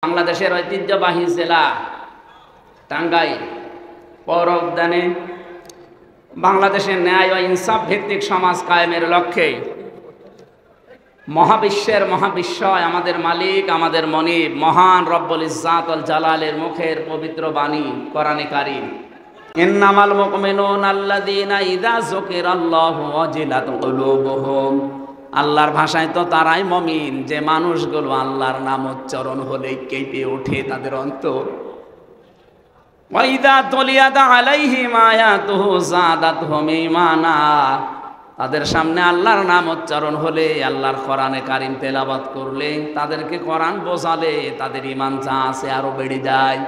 বাংলাদেশের ঐতিহ্যবাহী জেলা টাঙ্গাইল পৌর উদ্যানে বাংলাদেশের ন্যায় ও ইনসাফ ভিত্তিক সমাজ কায়েমের লক্ষ্যে মহাবিশ্বের মহাবিশ্বয় আমাদের মালিক আমাদের মনিব মহান রব্বুল ইজ্জাত ওয়াল জালালের মুখের পবিত্র বাণী কোরআনে কারীম ইন্নামাল মুমিনুনা আল্লাযীনা ইযা যুকিরাল্লাহু ওয়াজিলাত কুলুবুহুম। আল্লাহর ভাষায় তো তারাই মুমিন যে মানুষগুলো আল্লাহর নাম উচ্চারণ হলেই কেঁপে ওঠে তাদের অন্তর। ওয়া ইযা তুলিয়াত আলাইহিম আয়াতুহু যাদাতহুম ঈমানা। তাদের সামনে আল্লাহর নাম উচ্চারণ হলে আল্লাহর কোরআনে কারীম তেলাওয়াত করলে তাদেরকে কোরআন বোঝালে তাদের ঈমান যা আছে আরো বেড়ে যায়।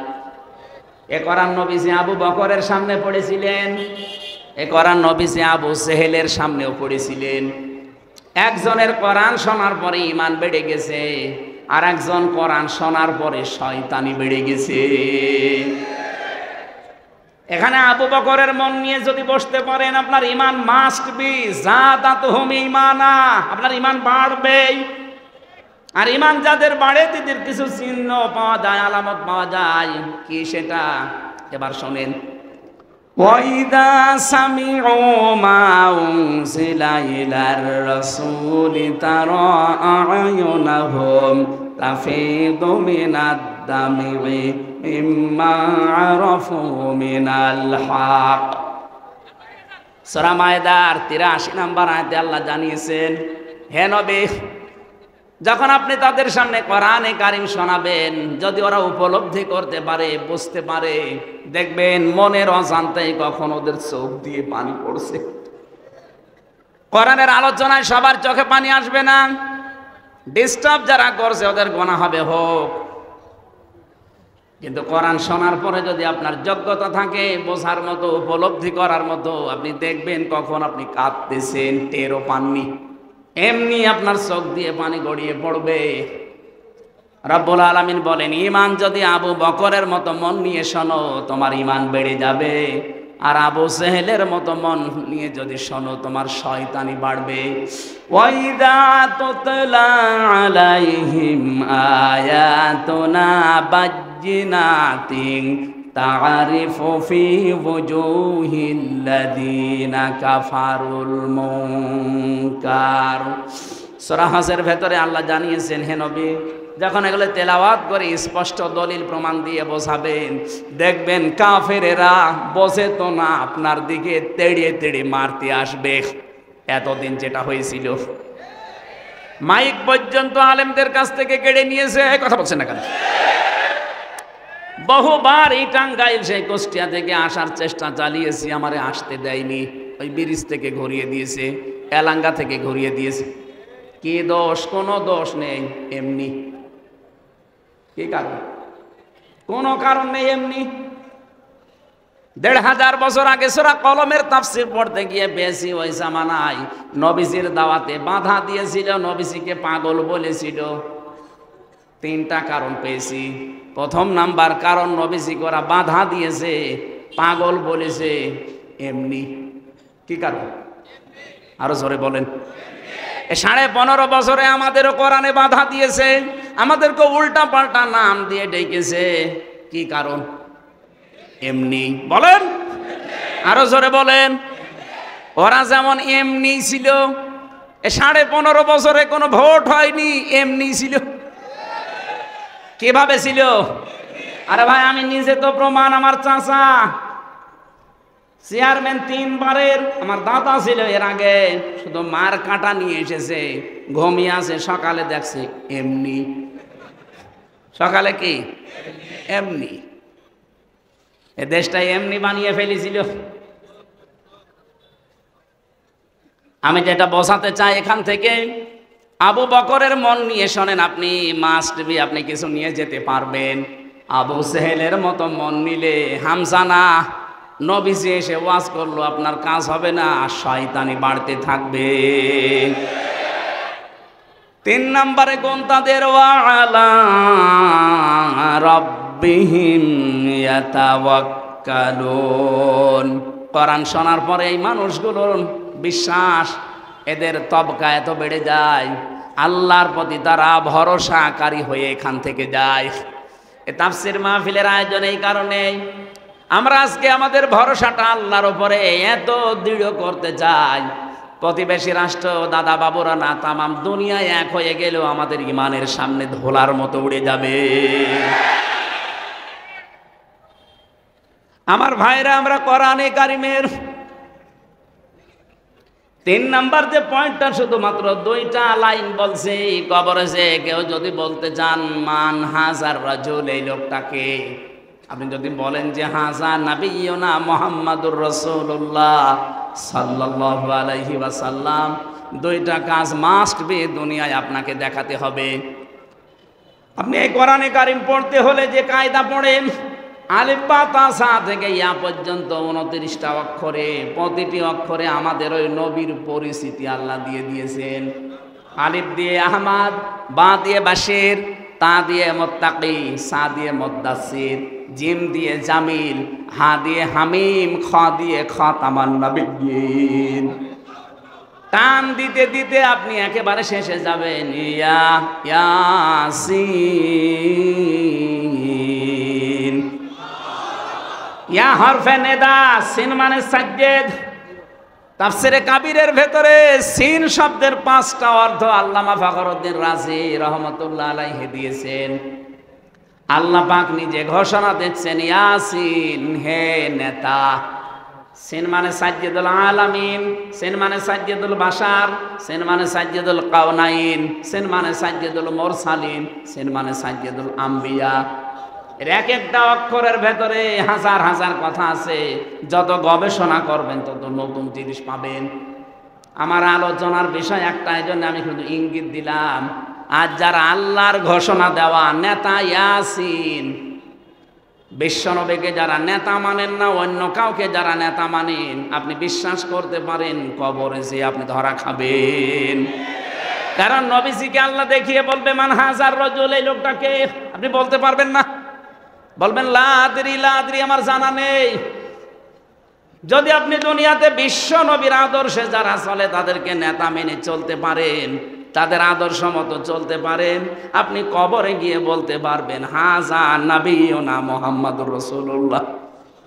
এ কোরআন নবীজি আবু বকরের সামনে পড়েছিলেন, এ কোরআন নবীজি আবু সেহেলের সামনেও পড়েছিলেন। একজনের কোরআন শোনার পরে ঈমান বেড়ে গেছে, আর একজন কোরআন শোনার পরে শয়তানি বেড়ে গেছে। এখানে আবু বকরের মন নিয়ে যদি বসতে পারেন আপনার ঈমান মাস্ট বি যাদাতুহুম ঈমানা, আপনার ঈমান বাড়বেই। আর ঈমান যাদের বাড়ে তাদের কিছু চিহ্ন পাওয়া যায়, আলামত পাওয়া যায়। কি সেটা এবার শোনেন। وَإِذَا سَمِعُوا مَا أُنزِلَ إِلَى الرَّسُولِ تَرَى أَعْيُنَهُمْ تَفِيضُ مِنَ الدَّمْعِ مِمَّا عَرَفُوا مِنَ الْحَقِّ। সূরা মায়েদার 83 নম্বর আয়াতে আল্লাহ জানিয়েছেন, হে নবী, যখন আপনি তাদের সামনে কোরআনে কারীম শোনাবেন, যদি ওরা উপলব্ধি করতে পারে, বুঝতে পারে, দেখবেন মনের অজান্তেই কখন ওদের চোখ দিয়ে পানি পড়ছে। কোরআনের আলোচনায় সবার চোখে পানি আসবে না, ডিস্টার্ব যারা করছে ওদের গুনাহ হবে হোক। কিন্তু কোরআন শোনার পরে যদি আপনার যোগ্যতা থাকে বোঝার মতো, উপলব্ধি করার মতো, আপনি দেখবেন কখন আপনি কাঁদতেছেন টেরও পাননি, এমনি আপনার চোখ দিয়ে পানি গড়িয়ে পড়বে। রব্বুল আলামিন বলেন, ঈমান যদি আবু বকরের মতো মন নিয়ে শোনো তোমার ঈমান বেড়ে যাবে, আর আবু সেহেলের মতো মন নিয়ে যদি শোনো তোমার শয়তানি বাড়বে। ওয়াইদা তুতলা আলাইহিম আয়াতুনা বাজ্জিনাতিন তা'রিফু ফি ওয়ুজুহিল্লাযীনা কাফারুল মুনকার। সূরা হজের ভেতরে আল্লাহ জানিয়েছেন, হে নবী, যখন এগুলো তেলাওয়াত করে স্পষ্ট দলিল প্রমাণ দিয়ে বোঝাবেন, দেখবেন কাফেরেরা বোঝে তো না আপনার দিকে তেড়িয়ে তেড়িয়ে মারতে আসবে। এতদিন যেটা হয়েছিল, মাইক পর্যন্ত আলেমদের কাছ থেকে কেড়ে নিয়েছে। কথা বলছেন না কেন? বহুবার এই টাঙ্গাইল সেই কুষ্টিয়া থেকে আসার চেষ্টা চালিয়েছি, আমারে আসতে দেয়নি। ওই ব্রিজ থেকে ঘুরিয়ে দিয়েছে, এলাঙ্গা থেকে ঘুরিয়ে দিয়েছে। কি দোষ? কোনো দোষ নেই, এমনি। কি কারণ? কোনো কারণ নেই, এমনি। ১৫০০ বছর আগে সূরা কলমের তাফসীর পড়তে গিয়ে পেয়েছি ওই জামানায় নবীজির দাওয়াতে বাধা দিয়েছিল, নবীজিকে পাগল বলেছিল। 3টা কারণ পেয়েছি। প্রথম নাম্বার কারণ, নবীজিকে ওরা বাধা দিয়েছে, পাগল বলেছে, এমনি। কি কারণ? আরো জোরে বলেন। 15.5 বছরে আমাদেরও কোরআনে বাধা দিয়েছে, আমাদেরকে উল্টা পাল্টা নাম দিয়ে ডেকেছে। কি কারণ? এমনি। বলেন, আরো জোরে বলেন। ওরা যেমন এমনি ছিল, 15.5 বছরে কোনো ভোট হয়নি, এমনি ছিল। কিভাবে ছিল? আরে ভাই, আমি নিজে তো প্রমাণ। আমার চাচা চেয়ারম্যান 3 বারের, আমার দাদা ছিল এর আগে, শুধু মার কাঁটা নিয়ে এসেছে, ঘুমিয়ে আছে, সকালে দেখছে এমনি। সকালে কি? এমনি। এ দেশটা এমনি বানিয়ে ফেলেছিল। আমি যেটা বোঝাতে চাই এখান থেকে, আবু বকরের মন নিয়ে শোনেন, আপনি মাস্ট বি আপনি কিছু নিয়ে যেতে পারবেন। আবু সেহেলের মতো মন নিলে হামজা না, নবীজি এসে ওয়াজ করলো, আপনার কাজ হবে না, শয়তানি বাড়তে থাকবে। 3 নম্বরে গুণ তাদের, ওয়া আলা রাব্বিহিম ইয়াতাওয়াক্কালুন। কোরআন শোনার পরে এই মানুষগুলোর বিশ্বাস, এদের তবকা এত বেড়ে যায়, আল্লাহর প্রতি তারা ভরসাকারী হয়ে এখান থেকে যায়। এই তাফসীর মাহফিলের আয়োজন এই কারণে আমরা আজকে আমাদের ভরসাটা আল্লাহর উপরে এত দৃঢ় করতে চাই, প্রতিবেশী রাষ্ট্র দাদা বাবুরা না তামাম দুনিয়ায় এক হয়ে গেলেও আমাদের ইমানের সামনে ধোলার মতো উড়ে যাবে। আমার ভাইরা, আমরা কোরআনে কারিমের 3 নাম্বার যে পয়েন্টটা শুধুমাত্র 2টা লাইন বলছে, কবরে যে কেউ যদি বলতে চান মান হাজার রাজুল, এই লোকটাকে আপনি যদি বলেন যে হাজা নাবিয়ুনা মুহাম্মাদুর রাসূলুল্লাহ সাল্লাল্লাহু আলাইহি ওয়াসাল্লাম, 2টা কাজ মাস্ট বি দুনিয়ায় আপনাকে দেখাতে হবে। আপনি এই কোরআনে কারিম পড়তে হলে যে কায়দা পড়েন, আলিফ বা তা সা থেকে ইয়া পর্যন্ত 29টা অক্ষরে, প্রতিটি অক্ষরে আমাদের ওই নবীর পরিচিতি আল্লাহ দিয়ে দিয়েছেন। আলিফ দিয়ে আহমদ, বা দিয়ে বাশির, তা দিয়ে মুত্তাকি, সা দিয়ে মুদ্দাসির, জিম দিয়ে জামিল, হা দিয়ে হামিম, খ দিয়ে খাতামান নবিয়্যিন। টান দিতে দিতে আপনি একেবারে শেষে যাবেন ইয়া ইয়াসিন। ইয়া হরফে নেদা, সিন মানে সাজ্জেদ। তাফসিরে কাবীরের ভেতরে সিন শব্দের 5টা অর্থ আল্লামা ফখরুদ্দীন রাজি রহমাতুল্লাহ আলাইহি দিয়েছেন। আল্লাহ পাক নিজে ঘোষণা দিচ্ছেন ইয়াসিন, হে নেতা। সিন মানে সাজ্জেদুল আলামিন, সিন মানে সাজ্জেদুল বাশার, সিন মানে সাজ্জেদুল কাউনাইন, সিন মানে সাজ্জেদুল মুরসালিন, সিন মানে সাজ্জেদুল আম্বিয়া। এর এক একটা অক্ষরের ভেতরে হাজার হাজার কথা আছে। যত গবেষণা করবেন তত নতুন জিনিস পাবেন। আমার আলোচনার বিষয় একটা, এই জন্য আমি শুধু ইঙ্গিত দিলাম। আজ যারা আল্লাহর ঘোষণা দেওয়া নেতা ইয়াসিন, বিশ্বনবীকে যারা নেতা মানেন না, অন্য কাউকে যারা নেতা মানেন, আপনি বিশ্বাস করতে পারেন কবরে যে আপনি ধরা খাবেন। কারণ নবীজিকে আল্লাহ দেখিয়ে বলবে মান হাজার রাজুল, এই লোকটাকে আপনি বলতে পারবেন না, বলবেন লা আদরি লা আদরি, আমার জানা নেই। যদি আপনি দুনিয়াতে বিশ্ব নবীর আদর্শে যারা চলে তাদেরকে নেতা মেনে চলতে পারেন, তাদের আদর্শ মতো চলতে পারেন, আপনি কবরে গিয়ে বলতে পারবেন হাজা নাবিয়ুনা মুহাম্মাদুর রাসূলুল্লাহ।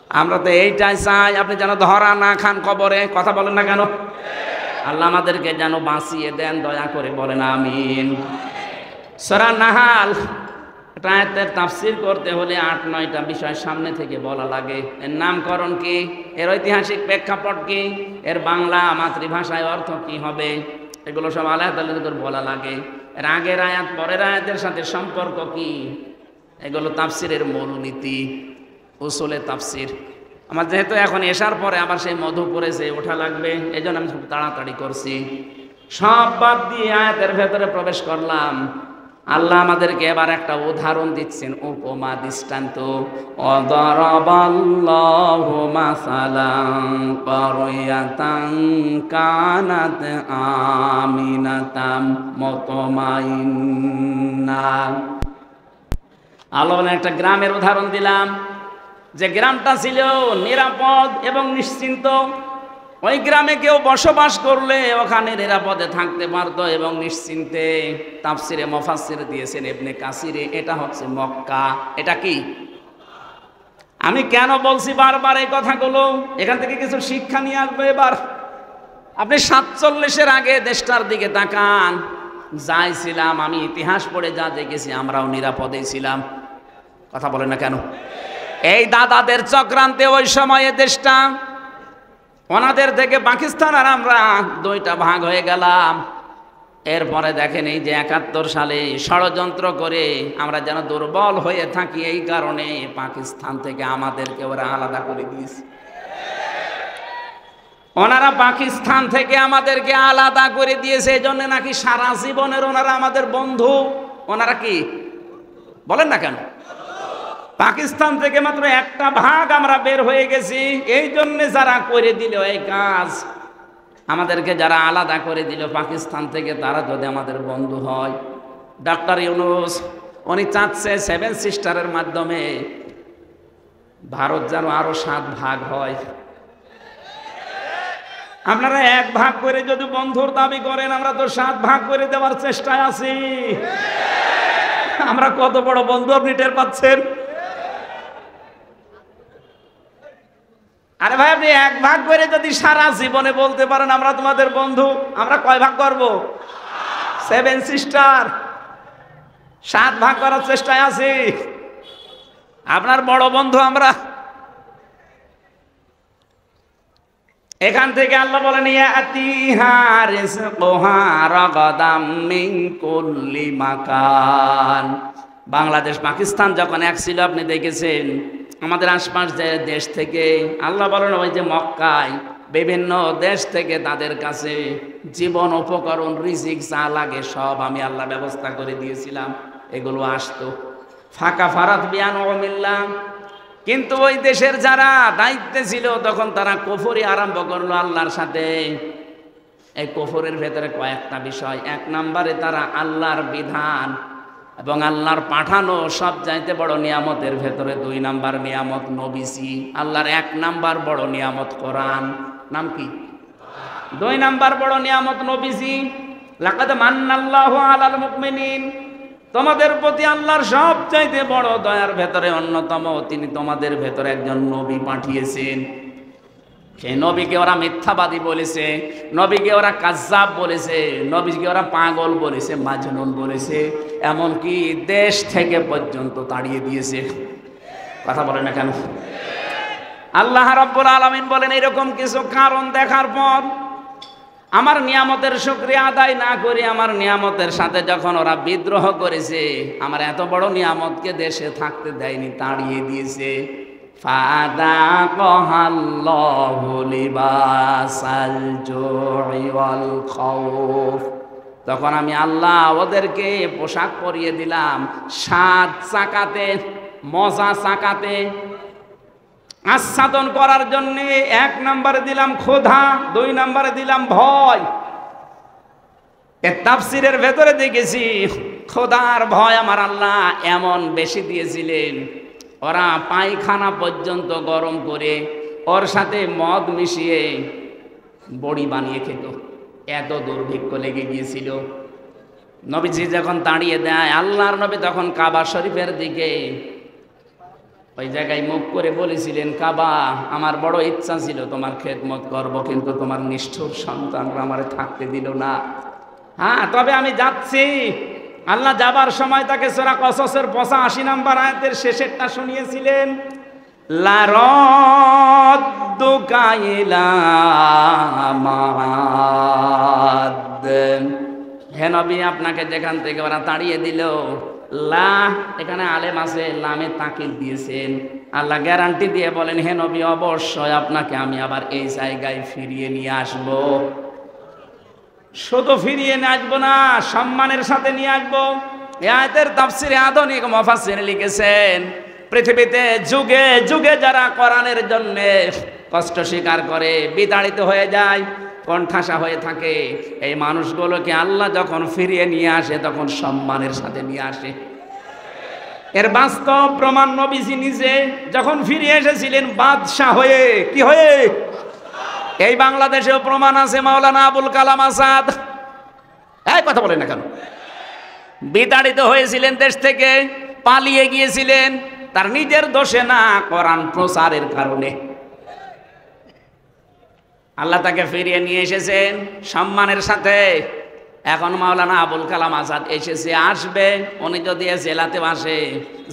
আমরা তো এইটাই চাই, আপনি যেন ধরা না খান কবরে। কথা বলেন না কেন? আল্লাহ আমাদেরকে যেন বাঁচিয়ে দেন, দয়া করে বলেন আমিন। সূরা নাহাল আয়াতের তাফসীর করতে হলে 8-9টা বিষয় সামনে থেকে বলা লাগে। এর নামকরণ কি, এর ঐতিহাসিক প্রেক্ষাপট কি, এর বাংলা মাতৃভাষায় অর্থ কি হবে, এগুলো সব আলাদা আলাদা করে বলা লাগে। এর আগের আয়াত পরের আয়াতের সাথে সম্পর্ক কি, এগুলো তাফসীরের মূল নীতি, উসুলে তাফসীর। আমার যেহেতু এখন এসার পরে আবার সেই মধুপুরে যে ওঠা লাগবে, এই জন্য আমি খুব তাড়াতাড়ি করছি। সব বাদ দিয়ে আয়াতের ভেতরে প্রবেশ করলাম। আল্লাহ আমাদেরকে এবার একটা উদাহরণ দিচ্ছেন, উপমা দৃষ্টান্ত। অদরাবাল্লাহু মাসালান কারিয়াতান কানাত আমিনাতাম মুতমাইন্না। আল্লাহ একটা গ্রামের উদাহরণ দিলাম, যে গ্রামটা ছিল নিরাপদ এবং নিশ্চিন্ত। ওই গ্রামে কেউ বসবাস করলে ওখানে নিরাপদে থাকতে পারত এবং নিশ্চিন্তে। তাফসিরে মুফাসসির দিয়েছেন ইবনে কাসিরে, এটা হচ্ছে মক্কা। এটা কি, আমি কেন বলছি বারবার এই কথাগুলো, এখান থেকে কিছু শিক্ষা নিয়ে আসবে। এবার আপনি 47-এর আগে দেশটার দিকে তাকান। যাই ছিলাম, আমি ইতিহাস পড়ে যা দেখেছি, আমরাও নিরাপদে ছিলাম। কথা বলেন না কেন? এই দাদাদের চক্রান্তে ওই সময়ে দেশটা, ওনাদের থেকে পাকিস্তান আর আমরা 2টা ভাগ হয়ে গেলাম। এরপরে দেখেন এই যে 71 সালে ষড়যন্ত্র করে আমরা যেন দুর্বল হয়ে থাকি, এই কারণে পাকিস্তান থেকে আমাদেরকে ওরা আলাদা করে দিয়েছে। ওনারা পাকিস্তান থেকে আমাদেরকে আলাদা করে দিয়েছে, এই জন্য নাকি সারা জীবনের ওনারা আমাদের বন্ধু। ওনারা কি বলেন না কেন? পাকিস্তান থেকে মাত্র একটা ভাগ আমরা বের হয়ে গেছি, এই জন্য যারা করে দিল এই কাজ, আমাদেরকে যারা আলাদা করে দিল পাকিস্তান থেকে, তারা যদি আমাদের বন্ধু হয়। ডক্টর ইউনূস উনি চাচ্ছে 7 সিস্টারের মাধ্যমে ভারত যেন আরো 7 ভাগ হয়। আপনারা 1 ভাগ করে যদি বন্ধুর দাবি করেন, আমরা তো 7 ভাগ করে দেওয়ার চেষ্টায় আছি। আমরা কত বড় বন্ধু আপনি টের পাচ্ছেন? আরে ভাই, আপনি এক ভাগ করে যদি সারা জীবনে বলতে পারেন আমরা তোমাদের বন্ধু, আমরা কয় ভাগ করব? 7 সিস্টার, 7 ভাগ করার চেষ্টায় আছি। আপনার বড় বন্ধু আমরা। এখান থেকে আল্লাহ বলেন ইয়াতিহা রিজকুহা রাগাদাম মিন কুল্লি মাকান। বাংলাদেশ পাকিস্তান যখন এক ছিল আপনি দেখেছেন, আমাদের আশপাশ যে দেশ থেকে আল্লাহ বলেন ওই যে মক্কায় বিভিন্ন দেশ থেকে তাদের কাছে জীবন উপকরণ রিজিক যা লাগে সব আমি আল্লাহ ব্যবস্থা করে দিয়েছিলাম, এগুলো আসতো। ফাঁকা ফারাত বিয়ান ওমিল্লাহ। কিন্তু ওই দেশের যারা দায়িত্বে ছিল তখন তারা কুফরি আরম্ভ করলো আল্লাহর সাথে। এই কুফরের ভেতরে কয়েকটা বিষয়। 1 নম্বরে তারা আল্লাহর বিধান এবং আল্লাহর পাঠানো সব চাইতে বড় নিয়ামতের ভেতরে 2 নাম্বার নিয়ামত নবীজি। আল্লাহর 1 নাম্বার বড় নিয়ামত কোরআন। নাম কি? 2 নাম্বার বড় নিয়ামত নবীজি। লাকাদ মান্নাল্লাহু আলাল মুমিনিন। তোমাদের প্রতি আল্লাহর সব চাইতে বড় দয়ার ভেতরে অন্যতম, তিনি তোমাদের ভেতরে একজন নবী পাঠিয়েছেন। সেই নবীকে ওরা মিথ্যাবাদী বলেছে, নবীকে ওরা কাজ্জাব বলেছে, নবীকে ওরা পাগল বলেছে, মাজনুন বলেছে, এমনকি দেশ থেকে পর্যন্ত তাড়িয়ে দিয়েছে। কথা বলে না কেন? আল্লাহ রাব্বুল আলামিন বলেন এরকম কিছু কারণ দেখার পর আমার নিয়ামতের শুকরিয়া আদায় না করে আমার নিয়ামতের সাথে যখন ওরা বিদ্রোহ করেছে, আমার এত বড় নিয়ামতকে দেশে থাকতে দেয়নি, তাড়িয়ে দিয়েছে। ফাদাকাহাল্লাহু লিবাসাল জুই ওয়াল খাউফ। তখন আমি আল্লাহ ওদেরকে পোশাক পরিয়ে দিলাম স্বাদ চাকাতে, মজা চাকাতে, আস্বাদন করার জন্য। 1 নম্বরে দিলাম ক্ষুধা, 2 নম্বরে দিলাম ভয়। এর তাফসীরের ভেতরে দেখেছি ক্ষুধার ভয় আমার আল্লাহ এমন বেশি দিয়েছিলেন, ওরা পায়খানা পর্যন্ত গরম করে ওর সাথে মদ মিশিয়ে বড়ি বানিয়ে খেত। এত দুর্ভিক্ষ লেগে গিয়েছিল। নবীজি যখন তাড়িয়ে দেয়, আল্লাহর নবী তখন কাবা শরীফের দিকে ওই জায়গায় মুখ করে বলেছিলেন, কাবা, আমার বড় ইচ্ছা ছিল তোমার খেদমত করব, কিন্তু তোমার নিষ্ঠুর সন্তানরা আমারে থাকতে দিল না। হ্যাঁ, তবে আমি যাচ্ছি। আল্লাহ যাবার সময় তাকে সূরা কসসের 85 নম্বর আয়াতের শেষেরটা শুনিয়েছিলেন, লা রাদ্দুকা ইলা মাআদ। হে নবী, আপনাকে যেখান থেকে ওরা তাড়িয়ে দিল, লা এখানে আলেম আছে, লামে তাকিদ দিয়েছেন। আল্লাহ গ্যারান্টি দিয়ে বলেন, হে নবী, অবশ্যই আপনাকে আমি আবার এই জায়গায় ফিরিয়ে নিয়ে আসব। শুধু ফিরিয়ে নিয়ে আসবো না, সম্মানের সাথে নিয়ে আসবো। এই আয়াতের তাফসীরে আধুনিক মুফাসসির লিখেছেন, পৃথিবীতে যুগে যুগে যারা কোরআনের জন্য কষ্ট স্বীকার করে, বিতাড়িত হয়ে যায়, কণ্ঠাসা হয়ে থাকে, এই মানুষগুলোকে আল্লাহ যখন ফিরিয়ে নিয়ে আসে তখন সম্মানের সাথে নিয়ে আসে। এর বাস্তব প্রমাণ নবীজি নিজে যখন ফিরে এসেছিলেন বাদশাহ হয়ে। কি হয়ে? এই বাংলাদেশেও প্রমাণ আছে, মাওলানা আবুল কালাম আজাদ। এই কথা বলেন না কেন? বিতাড়িত হয়েছিলেন দেশ থেকে, পালিয়ে গিয়েছিলেন, তার নিজের দোষে না, কোরআন প্রচারের কারণে। আল্লাহ তাকে ফিরিয়ে নিয়ে এসেছেন সম্মানের সাথে। এখন মাওলানা আবুল কালাম আজাদ এসেছে, আসবে। উনি যদি জেলাতে আসে,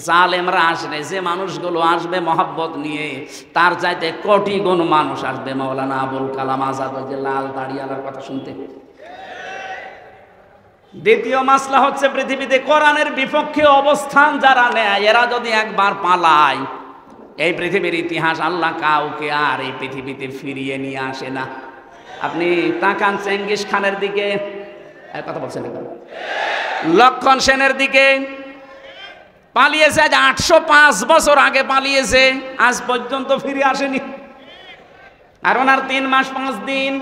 জালেমরা আসবে, যে মানুষগুলো আসবে মহব্বত নিয়ে, তার চাইতে কোটি গুণ মানুষ আসবে মাওলানা আবুল কালাম আজাদ ওই যে লাল দাড়িওয়ালার কথা শুনতে। দ্বিতীয় মাসলা হচ্ছে, পৃথিবীতে কোরআনের বিপক্ষে অবস্থান যারা নেয়, এরা যদি একবার পালায়, এই পৃথিবীর ইতিহাস আল্লাহ কাউকে আর এই পৃথিবীতে ফিরিয়ে নিয়ে আসে না। আপনি তাকান চেঙ্গিস খানের দিকে, কথা বলছেন, লক্ষণ সেনের দিকে। পালিয়েছে আজ 805 বছর আগে পালিয়েছে, আজ পর্যন্ত ফিরে আসেনি। আর ওনার 3 মাস 5 দিন,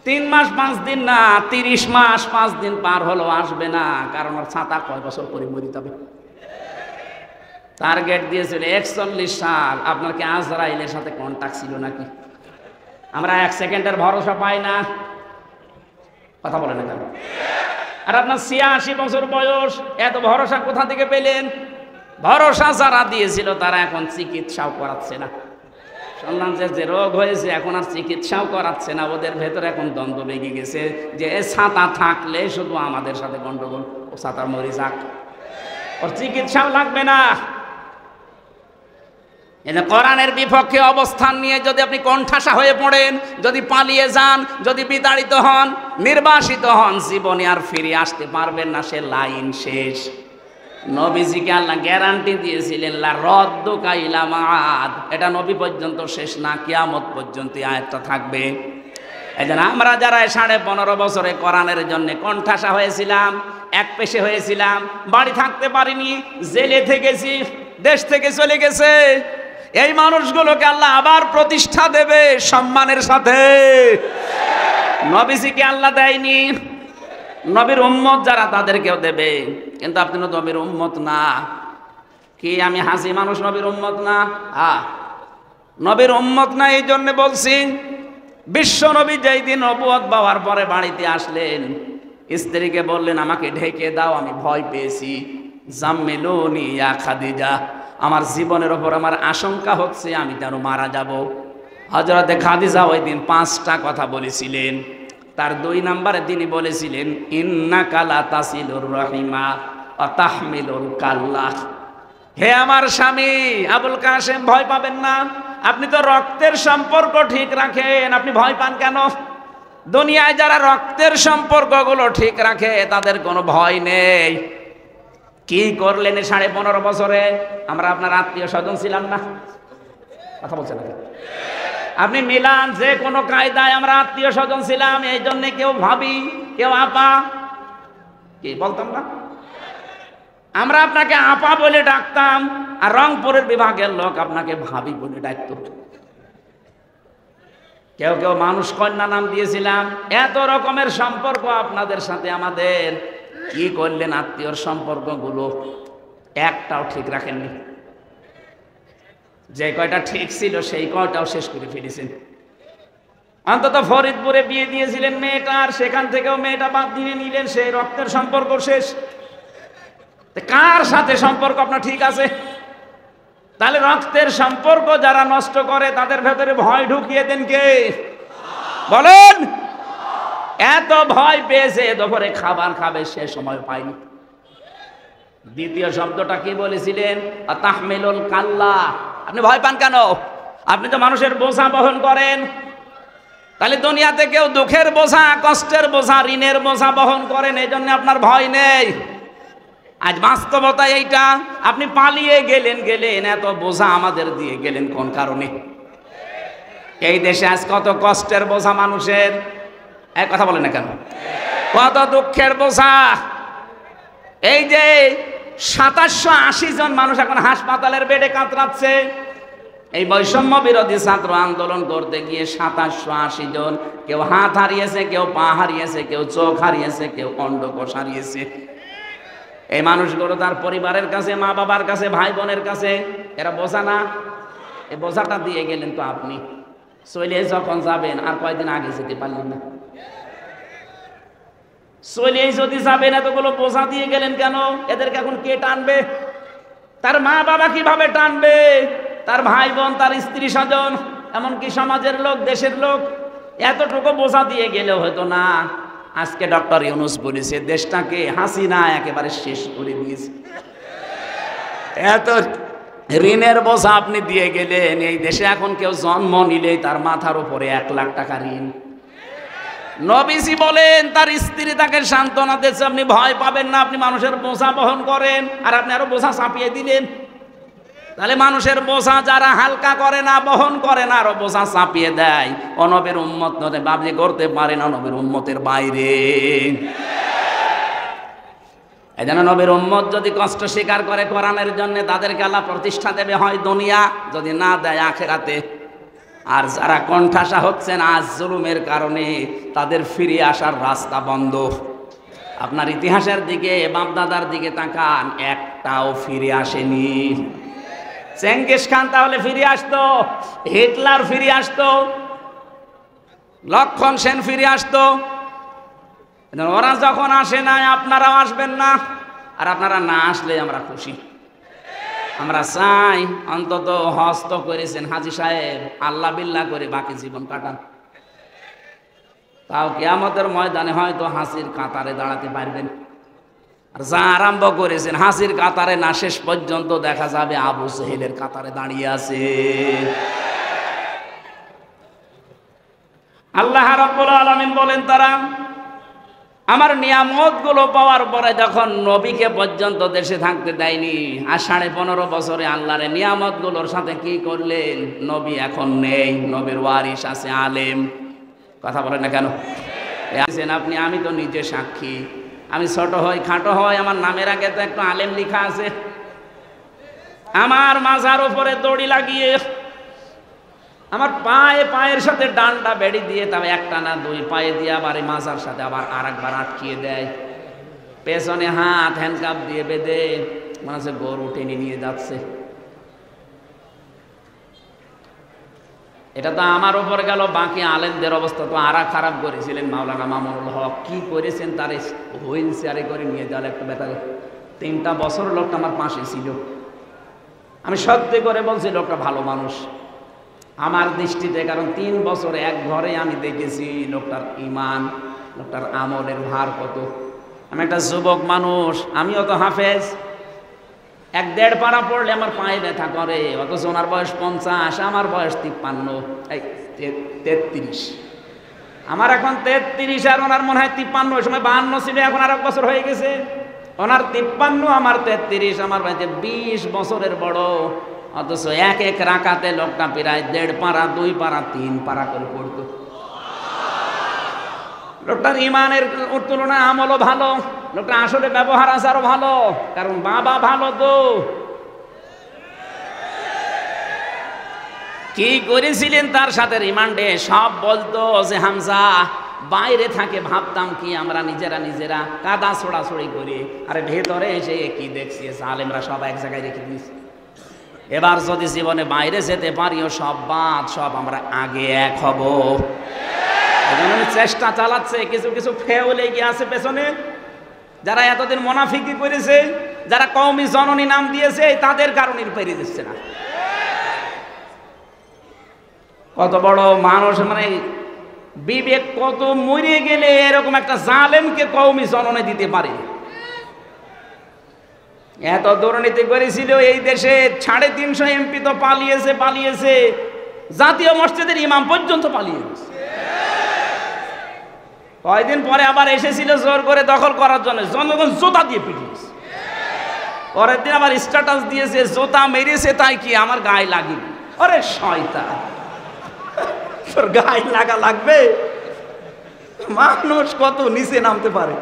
3 মাস 5 দিন না, 30 মাস 5 দিন পার হলো, আসবে না। কারণ ওর ছাতা কয় বছর পরে মরিতে হবে। টার্গেট দিয়েছিল 41 সাল। আপনার কি আজরাইলের সাথে কন্টাক্ট ছিল নাকি? আমরা 1 সেকেন্ডের ভরসা পাই না। কথা বলে না কেন? আর আপনার ৮৬ বছর বয়স, এত ভরসা কোথা থেকে পেলেন? ভরসা যারা দিয়েছিল তারা এখন চিকিৎসাও করাচ্ছে না। শুনলাম যে রোগ হয়েছে এখন আর চিকিৎসাও করাচ্ছে না, ওদের ভেতরে এখন দ্বন্দ্ব লেগে গেছে যে ছাতা থাকলে শুধু আমাদের সাথে গন্ডগোল, ও ছাতার মরি যাক, ওর চিকিৎসাও লাগবে না। কোরআনের বিপক্ষে অবস্থান নিয়ে যদি আপনি কণ্ঠাসা হয়ে পড়েন, যদি পালিয়ে যান, যদি বিতাড়িত হন, নির্বাসিত হন, জীবনে আর ফিরে আসতে পারবেন না, সে লাইন শেষ। নবীজিকে আল্লাহ গ্যারান্টি দিয়েছিলেন লা রদ্দুকা ইলা মাআদ, এটা নবী পর্যন্ত শেষ না, কিয়ামত পর্যন্ত আয়াতটা থাকবে। এজন্য আমরা যারা 15.5 বছরে কোরআনের জন্য কণ্ঠাসা হয়েছিলাম, এক পেশে হয়েছিলাম, বাড়ি থাকতে পারিনি, জেলে থেকেছি, দেশ থেকে চলে গেছে, এই মানুষগুলোকে আল্লাহ আবার প্রতিষ্ঠা দেবে সম্মানের সাথে। নবীজিকে আল্লাহ দেয়নি, নবীর উম্মত যারা তাদেরকেও দেবে, কিন্তু আপনি তো নবীর উম্মত না। কি আমি হাসি মানুষ নবীর উম্মত না? নবীর উম্মত না, এই জন্য বলছি। বিশ্ব নবী যেই দিন নবুয়ত পাওয়ার পরে বাড়িতে আসলেন, স্ত্রীকে বললেন আমাকে ঢেকে দাও, আমি ভয় পেয়েছি। জাম্মিলুনি ইয়া খাদিজা, আমার জীবনের ওপর আমার আশঙ্কা হচ্ছে আমি যেন মারা যাব। হযরতে খাদিজা ওই দিন 5টা কথা বলেছিলেন। তার 2 নম্বরে তিনি বলেছিলেন ইন্নাকা লা তাসিলুর রাহিমা ওয়া তাহমিলুল কাল্লাহ। হে আমার স্বামী আবুল কাসেম, ভয় পাবেন না, আপনি তো রক্তের সম্পর্ক ঠিক রাখেন, আপনি ভয় পান কেন? দুনিয়ায় যারা রক্তের সম্পর্কগুলো ঠিক রাখে তাদের কোনো ভয় নেই। কি করলেন 15.5 বছরে? আমরা আপনার আত্মীয় স্বজন ছিলাম না? কথা বলছেন না? আপনি মিলান যে কোনো কায়দায় আমরা আত্মীয় স্বজন ছিলাম, এই জন্য কেউ ভাবি, কেউ আপা, কি বলতাম না? আমরা আপনাকে আপা বলে ডাকতাম, আর রংপুরের বিভাগের লোক আপনাকে ভাবি বলে ডাকত। কেউ কেউ মানুষ কন্যা নাম দিয়েছিলাম। এত রকমের সম্পর্ক আপনাদের সাথে আমাদের। কি করলেন আত্মীয়র সম্পর্কগুলো? একটাও ঠিক রাখেননি। যে কয়টা ঠিক ছিল সেই কয়টাও শেষ করে ফেলেছেন। অন্তত ফরিদপুরে বিয়ে দিয়েছিলেন মেয়েটার, সেখান থেকেও মেয়েটা বাদ দিয়ে নিলেন, সেই রক্তের সম্পর্ক শেষ। কার সাথে সম্পর্ক আপনার ঠিক আছে? তাহলে রক্তের সম্পর্ক যারা নষ্ট করে তাদের ভেতরে ভয় ঢুকিয়ে দেন কে? বলেন। এত ভয় পেয়েছে দুপুরে খাবার খাবে, সে সময় পায়নি। দ্বিতীয় শব্দটা কি বলেছিলেন? তাহমিলুল কাল্লা। আপনি ভয় পান কেন? আপনি তো মানুষের বোঝা বহন করেন। তাহলে দুনিয়াতে কেউ দুঃখের বোঝা, কষ্টের বোঝা, ঋণের বোঝা বহন করেন, এই জন্য আপনার ভয় নেই। আজ বাস্তবতা এইটা। আপনি পালিয়ে গেলেন, এত বোঝা আমাদের দিয়ে গেলেন কোন কারণে? এই দেশে আজ কত কষ্টের বোঝা মানুষের, এক কথা বলেন না কেন? কত দুঃখের বোঝা। এই যে 2780 জন মানুষ এখন হাসপাতালের বেডে কাতরাচ্ছে। এই বৈষম্য বিরোধী ছাত্র আন্দোলন করতে গিয়ে 2780 জন, কেউ হাত হারিয়েছে, কেউ পা হারিয়েছে, কেউ চোখ হারিয়েছে, কেউ অন্ডকোষ হারিয়েছে। এই মানুষগুলো তার পরিবারের কাছে, মা বাবার কাছে, ভাই বোনের কাছে, এরা বোঝা না? এই বোঝাটা দিয়ে গেলেন তো আপনি। চলে যখন যাবেন, আর কয়দিন আগে যেতে পারলেন না? চলে যদি যাবেন, এতগুলো বোঝা দিয়ে গেলেন কেন? এদেরকে এখন কে টানবে? তার মা বাবা কিভাবে টানবে? তার ভাই বোন, তার স্ত্রী স্বজন, এমনকি সমাজের লোক, দেশের লোক। এতটুকু বোঝা দিয়ে গেলেও হয়তো না। আজকে ডক্টর ইউনূস বলেছে দেশটাকে হাসিনা একেবারে শেষ করে দিয়েছে। এত ঋণের বোঝা আপনি দিয়ে গেলেন। এই দেশে এখন কেউ জন্ম নিলেই তার মাথার উপরে 1 লাখ টাকা ঋণ। নবীজি বলেন তার স্ত্রী তাকে সান্ত্বনা দিচ্ছে, আপনি ভয় পাবেন না, আপনি মানুষের বোঝা বহন করেন, আর আপনি আরো বোঝা চাপিয়ে দিলেন। তাহলে মানুষের বোঝা যারা হালকা করে না, বহন করে না, আরো বোঝা চাপিয়ে দেয়, অনবের উম্মত বাবজি করতে পারে না, নবীর উম্মতের বাইরে। এই জন্য নবীর উম্মত যদি কষ্ট স্বীকার করে কোরআনের জন্য, তাদেরকে আল্লাহ প্রতিষ্ঠা দেবে, হয় দুনিয়া, যদি না দেয় আখিরাতে। আর যারা কণ্ঠাসা হচ্ছেন আজ জুলুমের কারণে, তাদের ফিরে আসার রাস্তা বন্ধ। আপনার ইতিহাসের দিকে, বাপদাদার দিকে তাকান, একটাও ফিরে আসেনি। চেঙ্গিস খান তাহলে ফিরে আসতো, হিটলার ফিরে আসতো, লক্ষণ সেন ফিরে আসতো, ওরা যখন আসে না আপনারাও আসবেন না, আর আপনারা না আসলে আমরা খুশি। আমরা চাই অন্তত হস্ত করেছেন হাজী সাহেব, আল্লাহ বিল্লাহ করে বাকি জীবন কাটান, তাও কিয়ামতের ময়দানে হয়তো হাসির কাতারে দাঁড়াতে পারবেন। আর যা আরম্ভ করেছেন হাসির কাতারে না, শেষ পর্যন্ত দেখা যাবে আবু জেহেলের কাতারে দাঁড়িয়ে আছে। আল্লাহ রাব্বুল আলামিন বলেন, তারা আমার নিয়ামত গুলো পাওয়ার পরে যখন নবীকে পর্যন্ত দেশে থাকতে দেয়নি, আর 15.5 বছরে আল্লাহর নিয়ামত গুলোর সাথে কি করলেন? নবী এখন নেই, নবীর ওয়ারিস আছে আলেম। কথা বলেন না কেন? আপনি, আমি তো নিজে সাক্ষী। আমি ছোট হই খাটো হই, আমার নামের আগে তো একটু আলেম লেখা আছে। আমার মাজার উপরে দড়ি লাগিয়ে, আমার পায়ের সাথে ডান্ডা বেড়ি দিয়ে, তবে একটা না দুই পায়ে দিয়ে আবার এই মাজার সাথে আবার আরেকবার আটকিয়ে দেয়, পেছনে হাত হ্যান্ডকাপ দিয়ে বেঁধে, মনে হচ্ছে গরু টেনে নিয়ে যাচ্ছে। এটা তো আমার উপর গেল, বাকি আলেমদের অবস্থা তো আরা খারাপ করেছিলেন। মাওলানা মামুনুল হক কি করেছেন, তার হুইল চেয়ারে করে নিয়ে যাওয়ার একটা ব্যাপার। 3টা বছর লোকটা আমার পাশে ছিল। আমি সত্যি করে বলছি, লোকটা ভালো মানুষ আমার দৃষ্টিতে, কারণ 3 বছর এক ঘরে আমি দেখেছি লোকটার ঈমান, লোকটার আমলের ভার কত। আমি একটা যুবক মানুষ, আমিও তো হাফেজ, 1-1.5 পারা পড়লে আমার পায়ে ব্যথা করে, অথচ ওনার বয়স 50, আমার বয়স 33। আমার এখন 33 আর ওনার মনে হয় 53। ওই সময় 52 ছিল, এখন আর 1 বছর হয়ে গেছে। ওনার 53, আমার 33, আমার ভাইতে 20 বছরের বড়, অথচ এক রাকাতে লোকটা প্রায় 1.5 পারা 2 পারা 3 পারা করে পড়তো। লোকটার ইমানের তুলনায় আমলও ভালো, লোকটা আসলে ব্যবহার আচারও ভালো, কারণ বাবা ভালো। তো কি করেছিলেন তার সাথে রিমান্ডে, সব বলতো যে হামজা বাইরে থাকে ভাবতাম কি আমরা নিজেরা কাদা ছোড়াছড়ি করি, আরে ভেতরে এসে কি দেখছি আলেমরা সব এক জায়গায় রেখে দিয়েছি। এবার যদি জীবনে বাইরে যেতে পারিও সব বাদ, সব আমরা আগে এক হব। চেষ্টা চালাচ্ছে, কিছু কিছু ফেউ লেগে আছে পেছনে, যারা এতদিন মুনাফিকি করেছে, যারা কওমি জননী নাম দিয়েছে, তাদের কারণে পেরিয়ে দিচ্ছে না। কত বড় মানুষ, মানে বিবেক কত মরে গেলে এরকম একটা জালেমকে কওমি জননী দিতে পারে। এত দুর্নীতি করেছিল এই দেশে, 350 এমপি তো পালিয়েছে, জাতীয় মসজিদের ইমাম পর্যন্ত পালিয়ে গেছে। কয়দিন পরে আবার এসেছিল জোর করে দখল করার জন্য, জনগণ জোতা দিয়ে পিটিয়েছে। পরের দিন আবার স্ট্যাটাস দিয়েছে, জোতা মেরেছে তাই কি আমার গায়ে লাগেনি। আরে শয়তান, তোর গায়ে লাগবে? মানুষ কত নিচে নামতে পারে।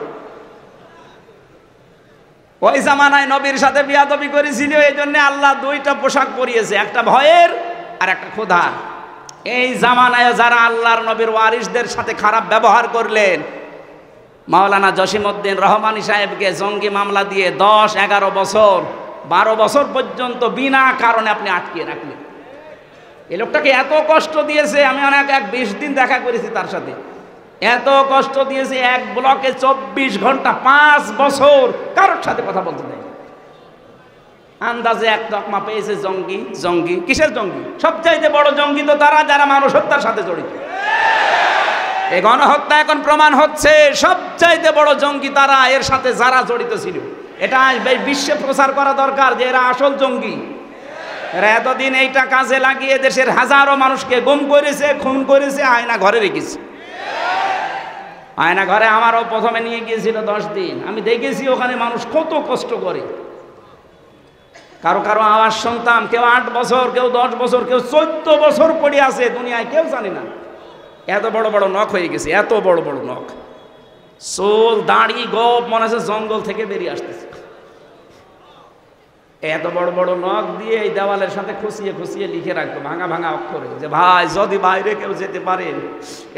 ওই জামানায় নবীর সাথে বিয়াদবি করেছিল, এই জন্য আল্লাহ 2টা পোশাক পরিয়েছে, একটা ভয়ের আর একটা ক্ষুধার। এই জামানায় যারা আল্লাহর নবীর ওয়ারিসদের সাথে খারাপ ব্যবহার করলেন, মাওলানা জসিমউদ্দিন রহমানী সাহেবকে জঙ্গি মামলা দিয়ে 10, 11 বছর 12 বছর পর্যন্ত বিনা কারণে আপনি আটকিয়ে রাখলেন। এই লোকটাকে এত কষ্ট দিয়েছে, আমি অনেক 20 দিন দেখা করেছি তার সাথে, এত কষ্ট দিয়েছে, এক ব্লকে 24 ঘন্টা 5 বছর কারোর সাথে কথা বলতে দেয়। আন্দাজে এক তকমা পেয়েছে জঙ্গি। কিসের জঙ্গি? সবচাইতে বড় জঙ্গি তো তারা যারা মানুষ হত্যার সাথে জড়িত। এই গণহত্যা এখন প্রমাণ হচ্ছে, সবচাইতে বড় জঙ্গি তারা, এর সাথে যারা জড়িত ছিল। এটা বিশ্বে প্রচার করা দরকার যে এরা আসল জঙ্গি। এরা এতদিন এইটা কাজে লাগিয়ে দেশের হাজারো মানুষকে গুম করেছে, খুন করেছে, আয়না ঘরে রেখেছে। আয়না ঘরে আমারও প্রথমে নিয়ে গিয়েছিল 10 দিন, আমি দেখেছি ওখানে মানুষ কত কষ্ট করে। কারো আওয়াজ শুনতাম, কেউ 8 বছর, কেউ 10 বছর, কেউ 14 বছর পড়ে আছে, দুনিয়ায় কেউ জানে না। এত বড় বড় নখ হয়ে গেছে, এত বড় বড় নখ, চুল দাড়ি গোপ, মনে হচ্ছে জঙ্গল থেকে বেরিয়ে আসতেছে। এত বড় বড় নখ দিয়ে এই দেওয়ালের সাথে খুশিয়ে লিখে রাখতো ভাঙা অক্ষরে, যে ভাই যদি বাইরে কেউ যেতে পারেন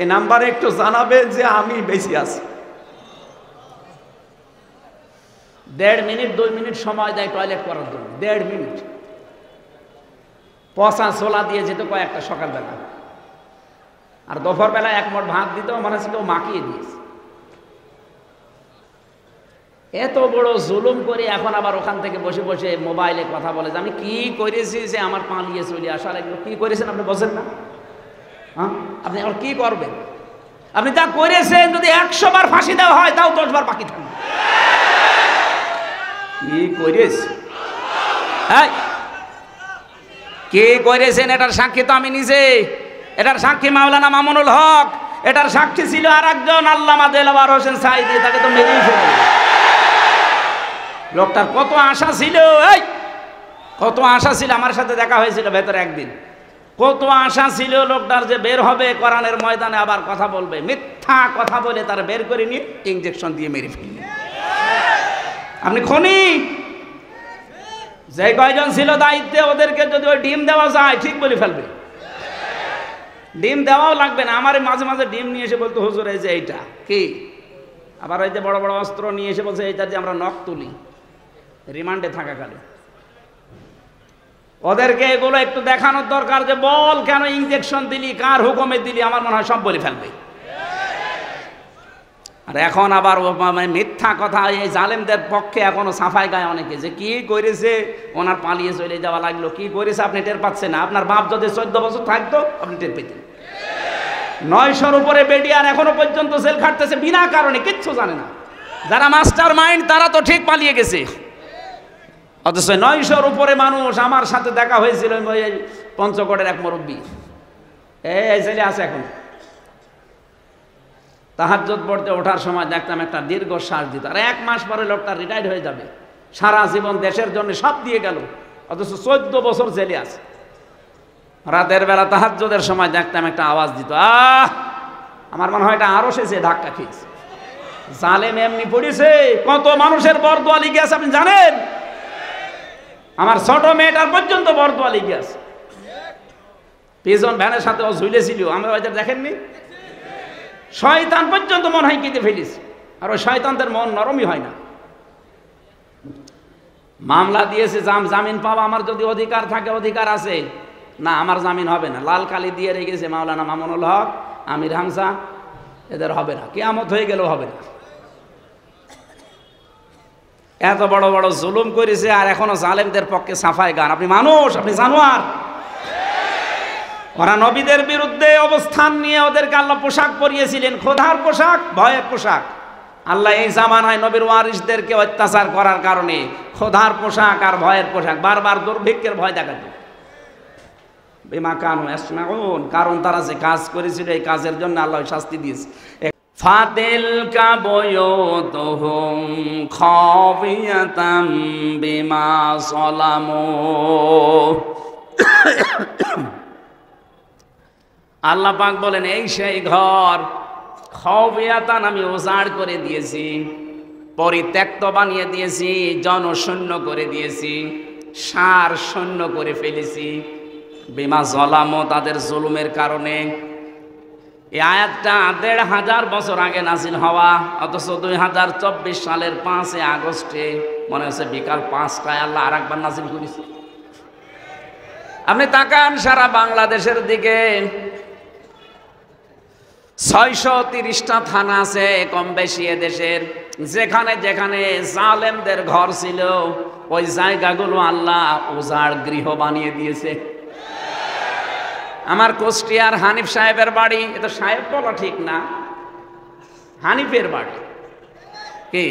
এই নাম্বারে একটু জানাবেন যে আমি বেশি আছি। 1.5 মিনিট 2 মিনিট সময় দেয় টয়লেট করার জন্য, 1.5 মিনিট। পচা ছোলা দিয়ে যেত কয়েকটা সকালবেলা, আর দুপুরবেলা 1 মুঠ ভাত দিত, মনে হচ্ছে কেউ মাখিয়ে দিয়েছে। এত বড় জুলুম করে এখন আবার ওখান থেকে বসে বসে মোবাইলে কথা বলে যে আমি কি করেছি যে আমার পালিয়ে চলে আসার, এগুলো কি করেছেন আপনি বোঝেন না? হ্যাঁ, আপনি আর কি করবেন? আপনি যা করেছেন যদি 100 বার ফাঁসি দেওয়া হয় তাও 10 বার বাকি থাকবে। কি করেছে, হ্যাঁ কে করেছেন এটার সাক্ষী তো আমি নিজে, এটার সাক্ষী মাওলানা মামুনুল হক, এটার সাক্ষী ছিল আর একজন আল্লামা দেলাওয়ার হোসেন সাঈদী, তাকে তো মেরেই ফেলল। লোকটার কত আশা ছিল, এই কত আশা ছিল, আমার সাথে দেখা হয়েছিল ভেতরে একদিন, কত আশা ছিল লোকটার যে বের হবে কোরআনের ময়দানে আবার কথা বলবে, মিথ্যা কথা বলে তার বের করে নিয়ে ইনজেকশন দিয়ে মেরে ফেললেন। আপনি খনি যে কয়জন ছিল দায়িত্বে ওদেরকে যদি ওই ডিম দেওয়া যায় ঠিক বলে ফেলবে, ডিম দেওয়াও লাগবে না। আমার মাঝে মাঝে ডিম নিয়ে এসে বলতো হুজুর এই যে এইটা কি, আবার ওই যে বড় বড় অস্ত্র নিয়ে এসে বলছে এইটা দিয়ে আমরা নখ তুলি রিমান্ডে থাকাকালে। ওদেরকে এগুলো একটু দেখানোর দরকার যে বল কেন ইনজেকশন দিলি, কার হুকুমে দিলি, আমার মনে হয় সব বলে ফেলবে। আর এখন আবার মিথ্যা কথা, এই জালেমদের পক্ষে এখনো সাফাই গায় অনেকে যে কি করেছে, ওনার পালিয়ে চলে যাওয়া লাগলো, কি করেছে আপনি টের পাচ্ছেন না। আপনার বাপ যদি 14 বছর থাকতো আপনি টের পেতেন। 900-র উপরে বেডিয়ার এখনো পর্যন্ত জেল খাটতেছে বিনা কারণে, কিচ্ছু জানে না। যারা মাস্টার মাইন্ড তারা তো ঠিক পালিয়ে গেছে, অথচ 900-র উপরে মানুষ। আমার সাথে দেখা হয়েছিল পঞ্চগড়ের এক মুরব্বী, এই ছেলে আছে এখন, তাহাজ্জুদ পড়তে ওঠার সময় দেখতাম একটা দীর্ঘ শ্বাস দিত, আর 1 মাস পরে লোকটা রিটায়ার্ড হয়ে যাবে, সারা জীবন দেশের জন্য সব দিয়ে গেল, অথচ 14 বছর জেলে আছে। রাতের বেলা তাহাজ্জুদের সময় দেখতাম একটা আওয়াজ দিত, আমার মনে হয় এটা আরো সে ধাক্কা খেয়েছে। জালেম এমনি পড়েছে, কত মানুষের বরদোয়া লিখে আছে আপনি জানেন? আমার ছোট মেয়েটার পর্যন্ত বরদোয়া লিখে আছে। পিজন ভ্যানের সাথে ও ঝুলেছিল, আমরা ওইটা দেখেননি? শয়তান পর্যন্ত মন হয় কেটে ফেলিস, আর ওই শয়তানদের মন নরমই হয় না। মামলা দিয়েছে, জামিন পাওয়া আমার যদি অধিকার থাকে, অধিকার আছে না, আমার জামিন হবে না। লাল কালি দিয়ে রেখেছে মাওলানা মামুনুল হক, আমির হামজা, এদের হবে না, কিয়ামত হয়ে গেলেও হবে না। এত বড় বড় জুলুম করেছে আর এখনো জালেমদের পক্ষে সাফাই গান। আপনি মানুষ, আপনি জানোয়ার। ওরা নবীদের বিরুদ্ধে অবস্থান নিয়ে ওদেরকে আল্লাহ পোশাক পরিয়েছিলেন, খোদার পোশাক, ভয়ের পোশাক। আল্লাহ এই জামানায় নবীর ওয়ারিসদেরকে অত্যাচার করার কারণে খোদার পোশাক আর ভয়ের পোশাক, বারবার দুর্ভিক্ষের ভয় দেখাতো। বিমা কানু ইয়াসনাউন, কারণ তারা যে কাজ করেছিল এই কাজের জন্য আল্লাহ শাস্তি দিয়েছে। ফাতিল কাবয়তুহুম খাবিয়াতাম বিমা সালামু। আল্লাহ পাক বলেন এই সেই ঘর, খাবিয়াতান আমি উজাড় করে দিয়েছি, পরিত্যক্ত বানিয়ে দিয়েছি, জনশূন্য করে দিয়েছি, সার শূন্য করে ফেলেছি, বিমা সালামু, তাদের জুলুমের কারণে। এই আয়াতটা 1500 বছর আগে নাজিল হওয়া, অথচ 2024 সালের 5 আগস্টে মনে হচ্ছে বিকাল 5টায় আল্লাহ আর একবার নাজিল করেছে। আপনি তাকান সারা বাংলাদেশের দিকে, 630টা থানা আছে কম বেশি এদেশের, যেখানে যেখানে জালেমদের ঘর ছিল ওই জায়গাগুলো আল্লাহ উজাড় গৃহ বানিয়ে দিয়েছে। আমার কুষ্টিয়ার হানিফ সাহেবের বাড়ি, এটা সাহেব বলা ঠিক না, হানিফের বাড়ি, কি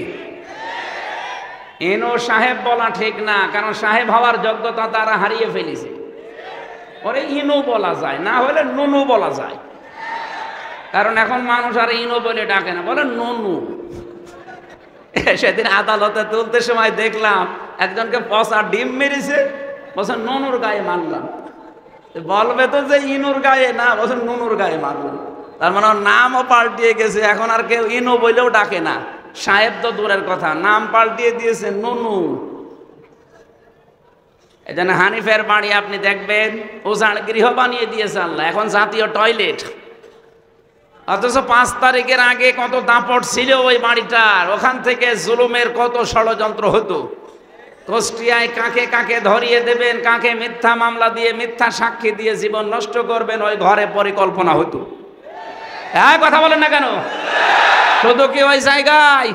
এনো সাহেব বলা ঠিক না, কারণ সাহেব হওয়ার যোগ্যতা তারা হারিয়ে ফেলেছে। ওরে ইনু বলা যায়, না হলে নুনু বলা যায়, কারণ এখন মানুষ আর ইনু বলে ডাকে না, বলে নুনু। সেদিন আদালতে তুলতে সময় দেখলাম একজনকে পচা ডিম মেরেছে, বলছে নুনুর গায়ে মারলাম। বলবে তো যে ইনুর গায়ে না, বলছে নুনুর গায়ে মারলাম। তার মানে নামও পাল্টিয়ে গেছে, এখন আর কেউ ইনু বলেও ডাকে না, সাহেব তো দূরের কথা, নাম পাল্টিয়ে দিয়েছে নুনু। এই জন্য হানিফের বাড়ি আপনি দেখবেন উজাড় গৃহ বানিয়ে দিয়েছে আল্লাহ, এখন জাতীয় টয়লেট। অথচ 5 তারিখের আগে কত দাপট ছিল ওই বাড়িটার, ওখান থেকে জুলুমের কত ষড়যন্ত্র হতো। কুষ্টিয়ায় কাকে কাকে ধরিয়ে দেবেন, কাকে মিথ্যা মামলা দিয়ে মিথ্যা সাক্ষী দিয়ে জীবন নষ্ট করবেন, ওই ঘরে পরিকল্পনা হতো। হ্যাঁ কথা বলেন না কেন? শুধু কি ওই জায়গায়,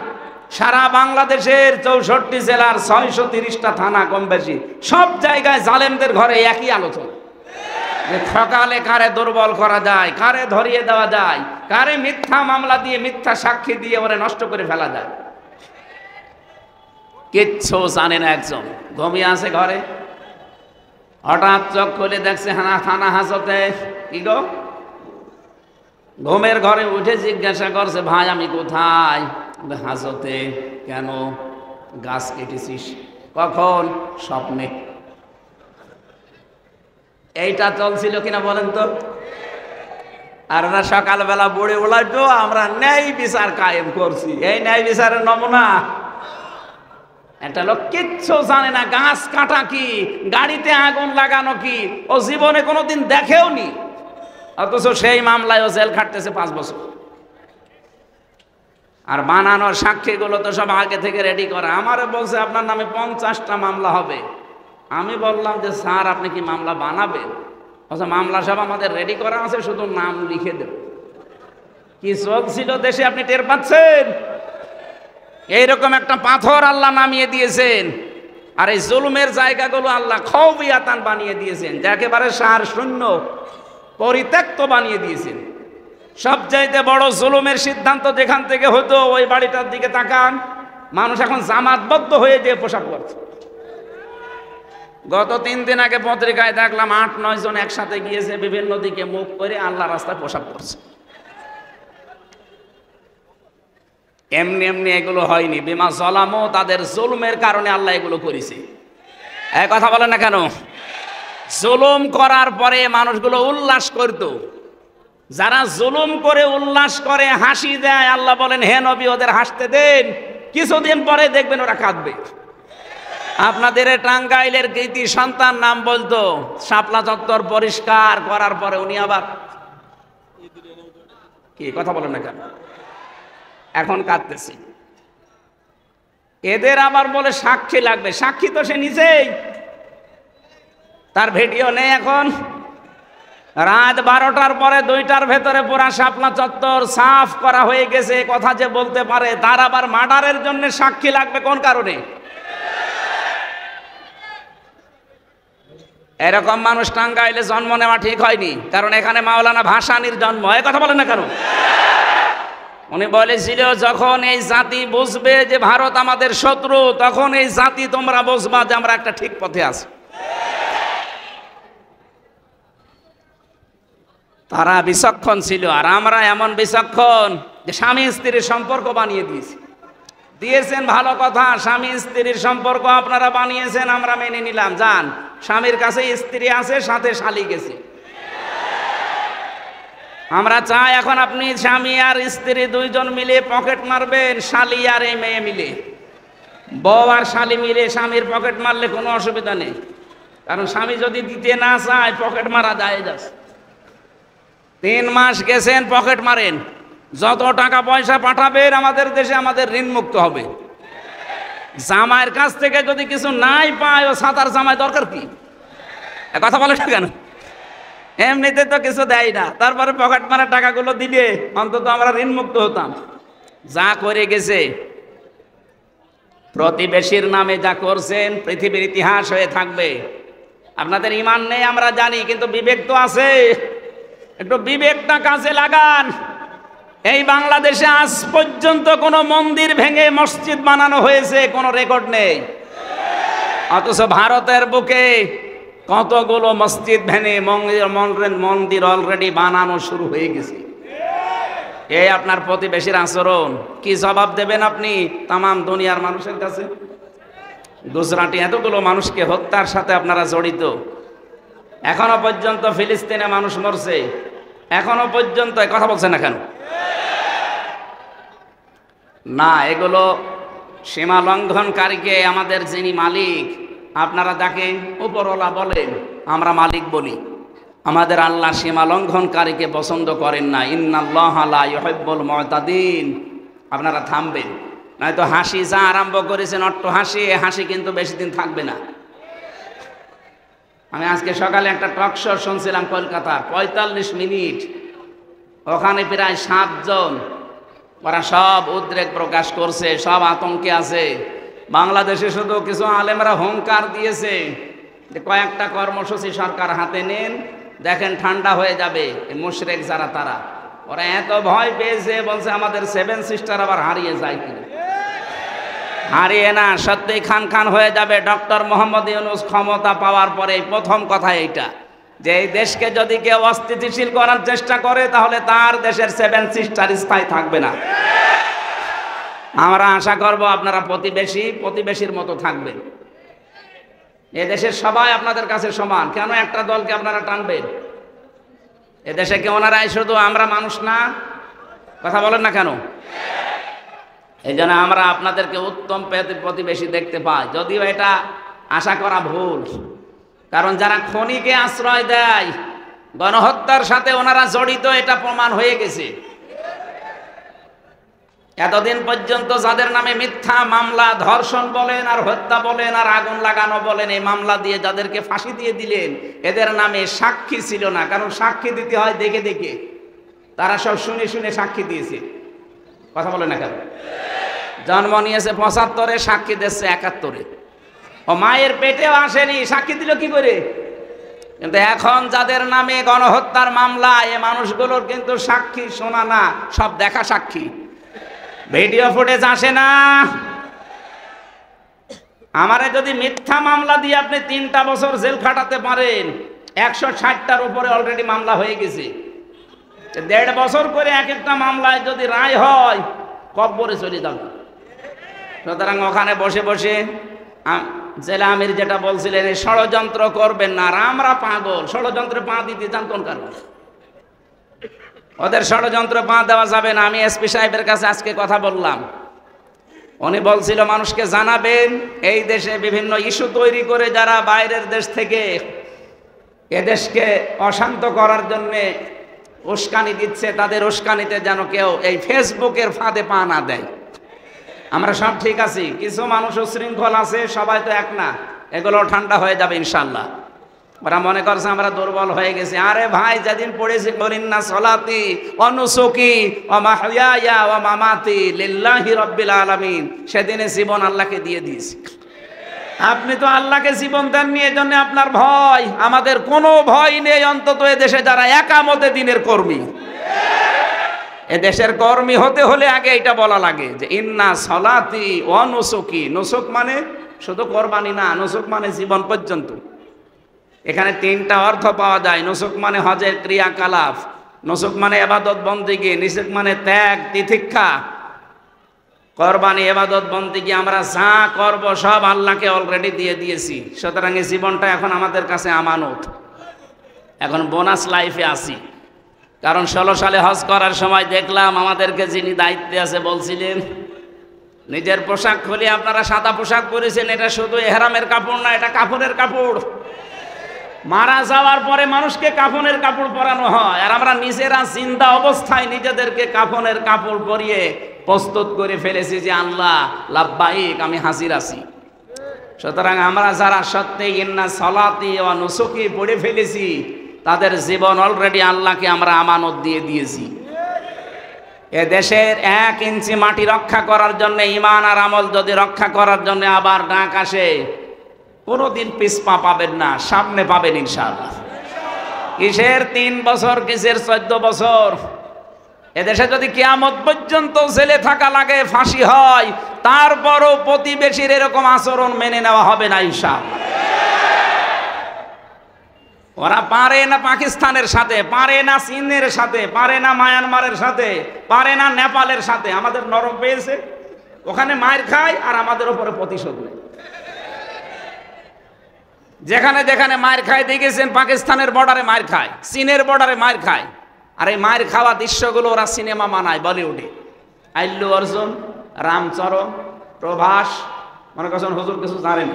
সারা বাংলাদেশের 64 জেলার 630টা থানা কম বেশি সব জায়গায় জালেমদের ঘরে একই আলোচনা, যে সকালে কারে দুর্বল করা যায়, কারে ধরিয়ে দেওয়া যায়, কারে মিথ্যা মামলা দিয়ে মিথ্যা সাক্ষী দিয়ে ওরে নষ্ট করে ফেলা যায়। কিচ্ছু জানে না। একজন ঘুমিয়ে আছে ঘরে, হঠাৎ চোখ খুলে দেখছে থানা হাজতে। কি গো? ঘুমের ঘরে উঠে জিজ্ঞাসা করছে, ভাই আমি কোথায়? হাজতে। কেন? গাছ কেটেছিস? কখন? স্বপ্নে। এইটা চলছিল কিনা বলেন তো? আর ওরা সকালবেলা বুড়ে উলাইতো, আমরা ন্যায় বিচার কায়েম করছি। এই ন্যায় বিচারের নমুনা। একটা লোক কিচ্ছু জানে না, গাছ কাটা কি, গাড়িতে আগুন লাগানো কি, ও জীবনে কোনোদিন দেখেও নি, অথচ সেই মামলায় ও জেল খাটতেছে 5 বছর। আর বানানোর সাক্ষীগুলো তো সব আগে থেকে রেডি করা। আমারে বলছে আপনার নামে 50টা মামলা হবে। আমি বললাম যে স্যার আপনি কি মামলা বানাবেন? আচ্ছা মামলা সব আমাদের রেডি করা আছে, শুধু নাম লিখে দেব। কি চলছিল দেশে আপনি টের পাচ্ছেন? এইরকম একটা পাথর আল্লাহ নামিয়ে দিয়েছেন, আর এই জুলুমের জায়গাগুলো আল্লাহ খওফিয়াতান বানিয়ে দিয়েছেন, যে একেবারে সার শূন্য পরিত্যক্ত বানিয়ে দিয়েছেন। সবচাইতে বড় জুলুমের সিদ্ধান্ত যেখান থেকে হতো, ওই বাড়িটার দিকে তাকান, মানুষ এখন জামাতবদ্ধ হয়ে যে পোশাক করছে। গত 3 দিন আগে পত্রিকায় দেখলাম 8-9 জন একসাথে গিয়েছে, বিভিন্ন দিকে মুখ করে আল্লাহ রাস্তায় পোশাক করছে। এমনি এমনি এগুলো হয়নি, বিমা জলামো, তাদের জুলুমের কারণে আল্লাহ এগুলো করেছে। এই কথা বলে না কেন? জুলুম করার পরে মানুষগুলো উল্লাস করত। যারা জুলুম করে উল্লাস করে, হাসি দেয়, আল্লাহ বলেন হে নবী ওদের হাসতে দেন, কিছুদিন পরে দেখবেন ওরা কাঁদবে। আপনাদের টাঙ্গাইলের কৃতি সন্তান নাম বলতো, শাপলা চত্বর পরিষ্কার করার পরে উনি আবার কি কথা বলেন না কেন? এখন কাঁদতেছি। এদের আবার বলে সাক্ষী লাগবে। সাক্ষী তো সে নিজেই, তার ভিডিও নেই। এখন রাত 12টার পরে 2টার ভেতরে পুরা শাপলা চত্বর সাফ করা হয়ে গেছে, কথা যে বলতে পারে, তার আবার মার্ডারের জন্য সাক্ষী লাগবে কোন কারণে? এরকম মানুষ টাঙ্গাইলে জন্ম নেওয়া ঠিক হয়নি, কারণ এখানে মাওলানা ভাসানীর জন্ম। এই কথা বলেন না কেন? উনি বলেছিল যখন এই জাতি বুঝবে যে ভারত আমাদের শত্রু, তখন এই জাতি তোমরা বুঝবা যে আমরা একটা ঠিক পথে আছি। তারা বিচক্ষণ ছিল, আর আমরা এমন বিচক্ষণ যে স্বামী স্ত্রীর সম্পর্ক বানিয়ে দিয়েছেন। ভালো কথা, স্বামী স্ত্রীর সম্পর্ক আপনারা বানিয়েছেন, আমরা মেনে নিলাম। যান, স্বামীর কাছে স্ত্রী আছে, সাথে শালি গেছে। আমরা চাই এখন আপনি স্বামী আর স্ত্রী 2 জন মিলে পকেট মারবেন, শালি আর এই মেয়ে মিলে, বউ আর শালি মিলে স্বামীর পকেট মারলে কোনো অসুবিধা নেই। কারণ স্বামী যদি দিতে না চায়, পকেট মারা যায়। 3 মাস গেছেন, পকেট মারেন, যত টাকা পয়সা পাঠাবেন আমাদের দেশে আমাদের ঋণ মুক্ত হবে। জামাইয়ের কাছ থেকে যদি কিছু নাই পায়, ও সাতার জামাই দরকার কি? কথা বলে না কেন? এমনিতে তো কিছু দেয় না, তারপরে পকেট মারা টাকাগুলো দিলে অন্তত আমরা ঋণ মুক্ত হতাম। যা করে গেছে, প্রতিবেশীর নামে যা করছেন, পৃথিবীর ইতিহাস হয়ে থাকবে। আপনাদের ঈমান নেই আমরা জানি, কিন্তু বিবেক তো আছে। একটু বিবেকটা কাজে লাগান। এই বাংলাদেশে আজ পর্যন্ত কোনো মন্দির ভেঙে মসজিদ বানানো হয়েছে কোনো রেকর্ড নেই, অথচ ভারতের বুকে কতগুলো মসজিদ ভেঙে মন্দির অলরেডি বানানো শুরু হয়ে গেছে। এই আপনার প্রতিবেশীর আচরণ, কি জবাব দেবেন আপনি তামাম দুনিয়ার মানুষের কাছে? গুজরাটে এতগুলো মানুষকে হত্যার সাথে আপনারা জড়িত। এখনো পর্যন্ত ফিলিস্তিনে মানুষ মরছে, এখনো পর্যন্ত কথা বলছেন না কেন? না, এগুলো সীমা লঙ্ঘনকারীকে আমাদের যিনি মালিক, আপনারা যাকে উপরওয়ালা বলেন, আমরা মালিক বলি। আমাদের আল্লাহ সীমা লঙ্ঘনকারীকে পছন্দ করেন না। ইন্নাল্লাহা লা ইউহিব্বুল মুতাদিন। আপনারা থামবেন, নয়তো হাসি যা আরম্ভ করেছেন অট্ট হাসি, হাসি কিন্তু বেশি দিন থাকবে না। আমি আজকে সকালে একটা টক শো শুনছিলাম কলকাতা, 45 মিনিট, ওখানে প্রায় 7 জন ওরা সব উদ্রেক প্রকাশ করছে, সব আতঙ্কে আছে। বাংলাদেশে শুধু কিছু আলেমরা হুঙ্কার দিয়েছে যে কয়েকটা কর্মসূচি সরকার হাতে নেন, দেখেন ঠান্ডা হয়ে যাবে। মুশরিক যারা তারা, ওরা এত ভয় পেয়েছে, বলছে আমাদের 7 সিস্টার আবার হারিয়ে যায় কিনা। হারিয়ে না, সত্যি খান খান হয়ে যাবে। ডক্টর মোহাম্মদ ইউনূস ক্ষমতা পাওয়ার পরে প্রথম কথা এইটা, যে এই দেশকে যদি কেউ অস্থিতিশীল করার চেষ্টা করে তাহলে তার দেশের 7 সিস্টার স্থায়ী থাকবে না। আমরা আশা করব আপনারা প্রতিবেশীর মতো থাকবেন। এদেশের সবাই আপনাদের কাছে সমান, কেন একটা দলকে আপনারা টানবেন? এদেশে কি ওনারাই শুধু আমরা মানুষ না? কথা বলেন না কেন? এই জন্য আমরা আপনাদেরকে উত্তম প্রতিবেশী দেখতে পাই, যদিও এটা আশা করা ভুল। কারণ যারা খনিকে আশ্রয় দেয়, গণহত্যার সাথে ওনারা জড়িত, এটা প্রমাণ হয়ে গেছে। এতদিন পর্যন্ত যাদের নামে মিথ্যা মামলা, ধর্ষণ বলেন আর হত্যা বলেন আর আগুন লাগানো বলেন, এই মামলা দিয়ে যাদেরকে ফাঁসি দিয়ে দিলেন, এদের নামে সাক্ষী ছিল না। কারণ সাক্ষী দিতে হয় দেখে দেখে, তারা সব শুনে শুনে সাক্ষী দিয়েছে। কথা বলে না কেন? জন্ম নিয়েছে 75-এ, সাক্ষী দিচ্ছে 71-এ। ও মায়ের পেটেও আসেনি, সাক্ষী দিল কি করে? কিন্তু এখন যাদের নামে গণহত্যার মামলা, এ মানুষগুলোর কিন্তু সাক্ষী শোনা না, সব দেখা সাক্ষী। ভিডিও ফুটেজ আসে না। আমারে যদি মিথ্যা মামলা দিয়ে আপনি 3টা বছর জেল খাটাতে পারেন, 160টার উপরে অলরেডি মামলা হয়ে গেছে। 1.5 বছর করে এক একটা মামলায় যদি রায় হয়, কব্বরে চলে যাবে। সুতরাং ওখানে বসে বসে জেলা আমির যেটা বলছিলেন, ষড়যন্ত্র করবেন না। আর আমরা পাগল, ষড়যন্ত্রে পা দিতে চান কোন কারণে? ওদের ষড়যন্ত্র পা দেওয়া যাবে না। আমি এসপি সাহেবের কাছে আজকে কথা বললাম, উনি বলছিল মানুষকে জানাবেন এই দেশে বিভিন্ন ইস্যু তৈরি করে যারা বাইরের দেশ থেকে এদেশকে অশান্ত করার জন্যে উস্কানি দিচ্ছে, তাদের উস্কানিতে যেন কেউ এই ফেসবুকের ফাঁদে পা না দেয়। আমরা সব ঠিক আছি, কিছু মানুষ উশৃঙ্খল আছে, সবাই তো এক না। এগুলো ঠান্ডা হয়ে যাবে ইনশাল্লাহ। ওরা মনে করছে আমরা দুর্বল হয়ে গেছি। আরে ভাই, যেদিন পড়েছি ইন্না সলাতি ওয়া নুসুকি ওয়া মাহইয়ায়া ওয়া মামাতি লিল্লাহি রাব্বিল আলামিন, সেদিনে জীবন আল্লাহকে দিয়ে দিয়েছি। আপনি তো আল্লাহকে জীবন দেননি, এজন্য আপনার ভয়। আমাদের কোনো ভয় নেই, অন্তত এ দেশে যারা একামতে দিনের কর্মী। এ দেশের কর্মী হতে হলে আগে এটা বলা লাগে যে ইন্না সলাতি ওয়া নুসুকি। নুসুক মানে শুধু কোরবানি না, নুসুক মানে জীবন পর্যন্ত। এখানে 3টা অর্থ পাওয়া যায়। নুসুক মানে হজের ক্রিয়াকলাপ, নুসুক মানে ইবাদত বন্দেগী, নুসুক মানে ত্যাগ তিতিক্ষা। কোরবানি ইবাদত বন্দেগী আমরা যা করব সব আল্লাহকে অলরেডি দিয়ে দিয়েছি। সুতরাং এই জীবনটা এখন আমাদের কাছে আমানত। এখন বোনাস লাইফে আছি। কারণ 16 সালে হজ করার সময় দেখলাম আমাদেরকে যিনি দায়িত্বে আছে বলছিলেন, নিজের পোশাক খুলে আপনারা সাদা পোশাক পরেছেন, এটা শুধু এহরামের কাপড় না, এটা কাফনের কাপড়। মারা যাওয়ার পরে মানুষকে কাফনের কাপড় পরানো হয়, আর আমরা নিজেরা জিন্দা অবস্থায় নিজেদেরকে কাফনের কাপড় পরিয়ে প্রস্তুত করে ফেলেছি যে আল্লাহ লাব্বাইক, আমি হাজির আছি। সুতরাং আমরা যারা সত্যি ইন্না সলাতি ওয়া নুসুকি পড়ে ফেলেছি, তাদের জীবন অলরেডি আল্লাহকে আমরা আমানত দিয়ে দিয়েছি। এ দেশের 1 ইঞ্চি মাটি রক্ষা করার জন্য, ঈমান আর আমল যদি রক্ষা করার জন্য আবার ডাক আসে, কোনোদিন পিছপা পাবেন না, সামনে পাবেন ইনশাআল্লাহ। কিসের 3 বছর, কিসের 14 বছর? এদেশে যদি কিয়ামত পর্যন্ত জেলে থাকা লাগে, ফাঁসি হয়, তারপরও প্রতিবেশীর এরকম আচরণ মেনে নেওয়া হবে না ইনশাআল্লাহ। ওরা পারে না পাকিস্তানের সাথে, পারে না চীনের সাথে, পারে না মায়ানমারের সাথে, পারে না নেপালের সাথে। আমাদের নরম পেয়েছে, ওখানে মায়ের খায় আর আমাদের উপরে প্রতিশোধ নেয়। যেখানে যেখানে মায়ের খায় দেখেছেন, পাকিস্তানের বর্ডারে মায়ের খায়, চীনের বর্ডারে মায়ের খায়। আর এই মায়ের খাওয়া দৃশ্যগুলো ওরা সিনেমা মানায় বলিউডে। আল্লু অর্জুন, রামচরণ, প্রভাস, মনে করছেন হুজুর কিছু জানেন,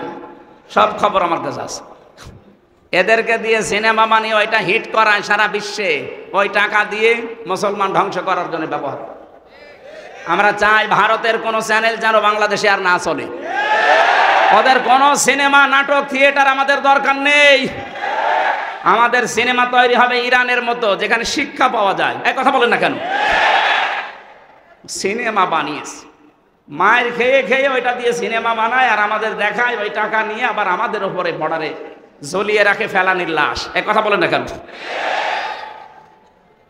সব খবর আমার কাছে আছে। এদেরকে দিয়ে সিনেমা মানিয়ে ওইটা হিট করায় সারা বিশ্বে, ওই টাকা দিয়ে মুসলমান ধ্বংস করার জন্য ব্যবহার। আমরা চাই ভারতের কোনো চ্যানেল যেন বাংলাদেশে আর না চলে। ওদের কোনো সিনেমা, নাটক, থিয়েটার আমাদের দরকার নেই। আমাদের সিনেমা তৈরি হবে ইরানের মতো, যেখানে শিক্ষা পাওয়া যায়। এক কথা বলেন না কেন? সিনেমা বানিয়েছে। মায়ের খেয়ে খেয়ে ওইটা দিয়ে সিনেমা বানায় আর আমাদের দেখায়, ওই টাকা নিয়ে আবার আমাদের ওপরে বর্ডারে ঝুলিয়ে রাখে ফেলানির লাশ। এক কথা বলেন না কেন?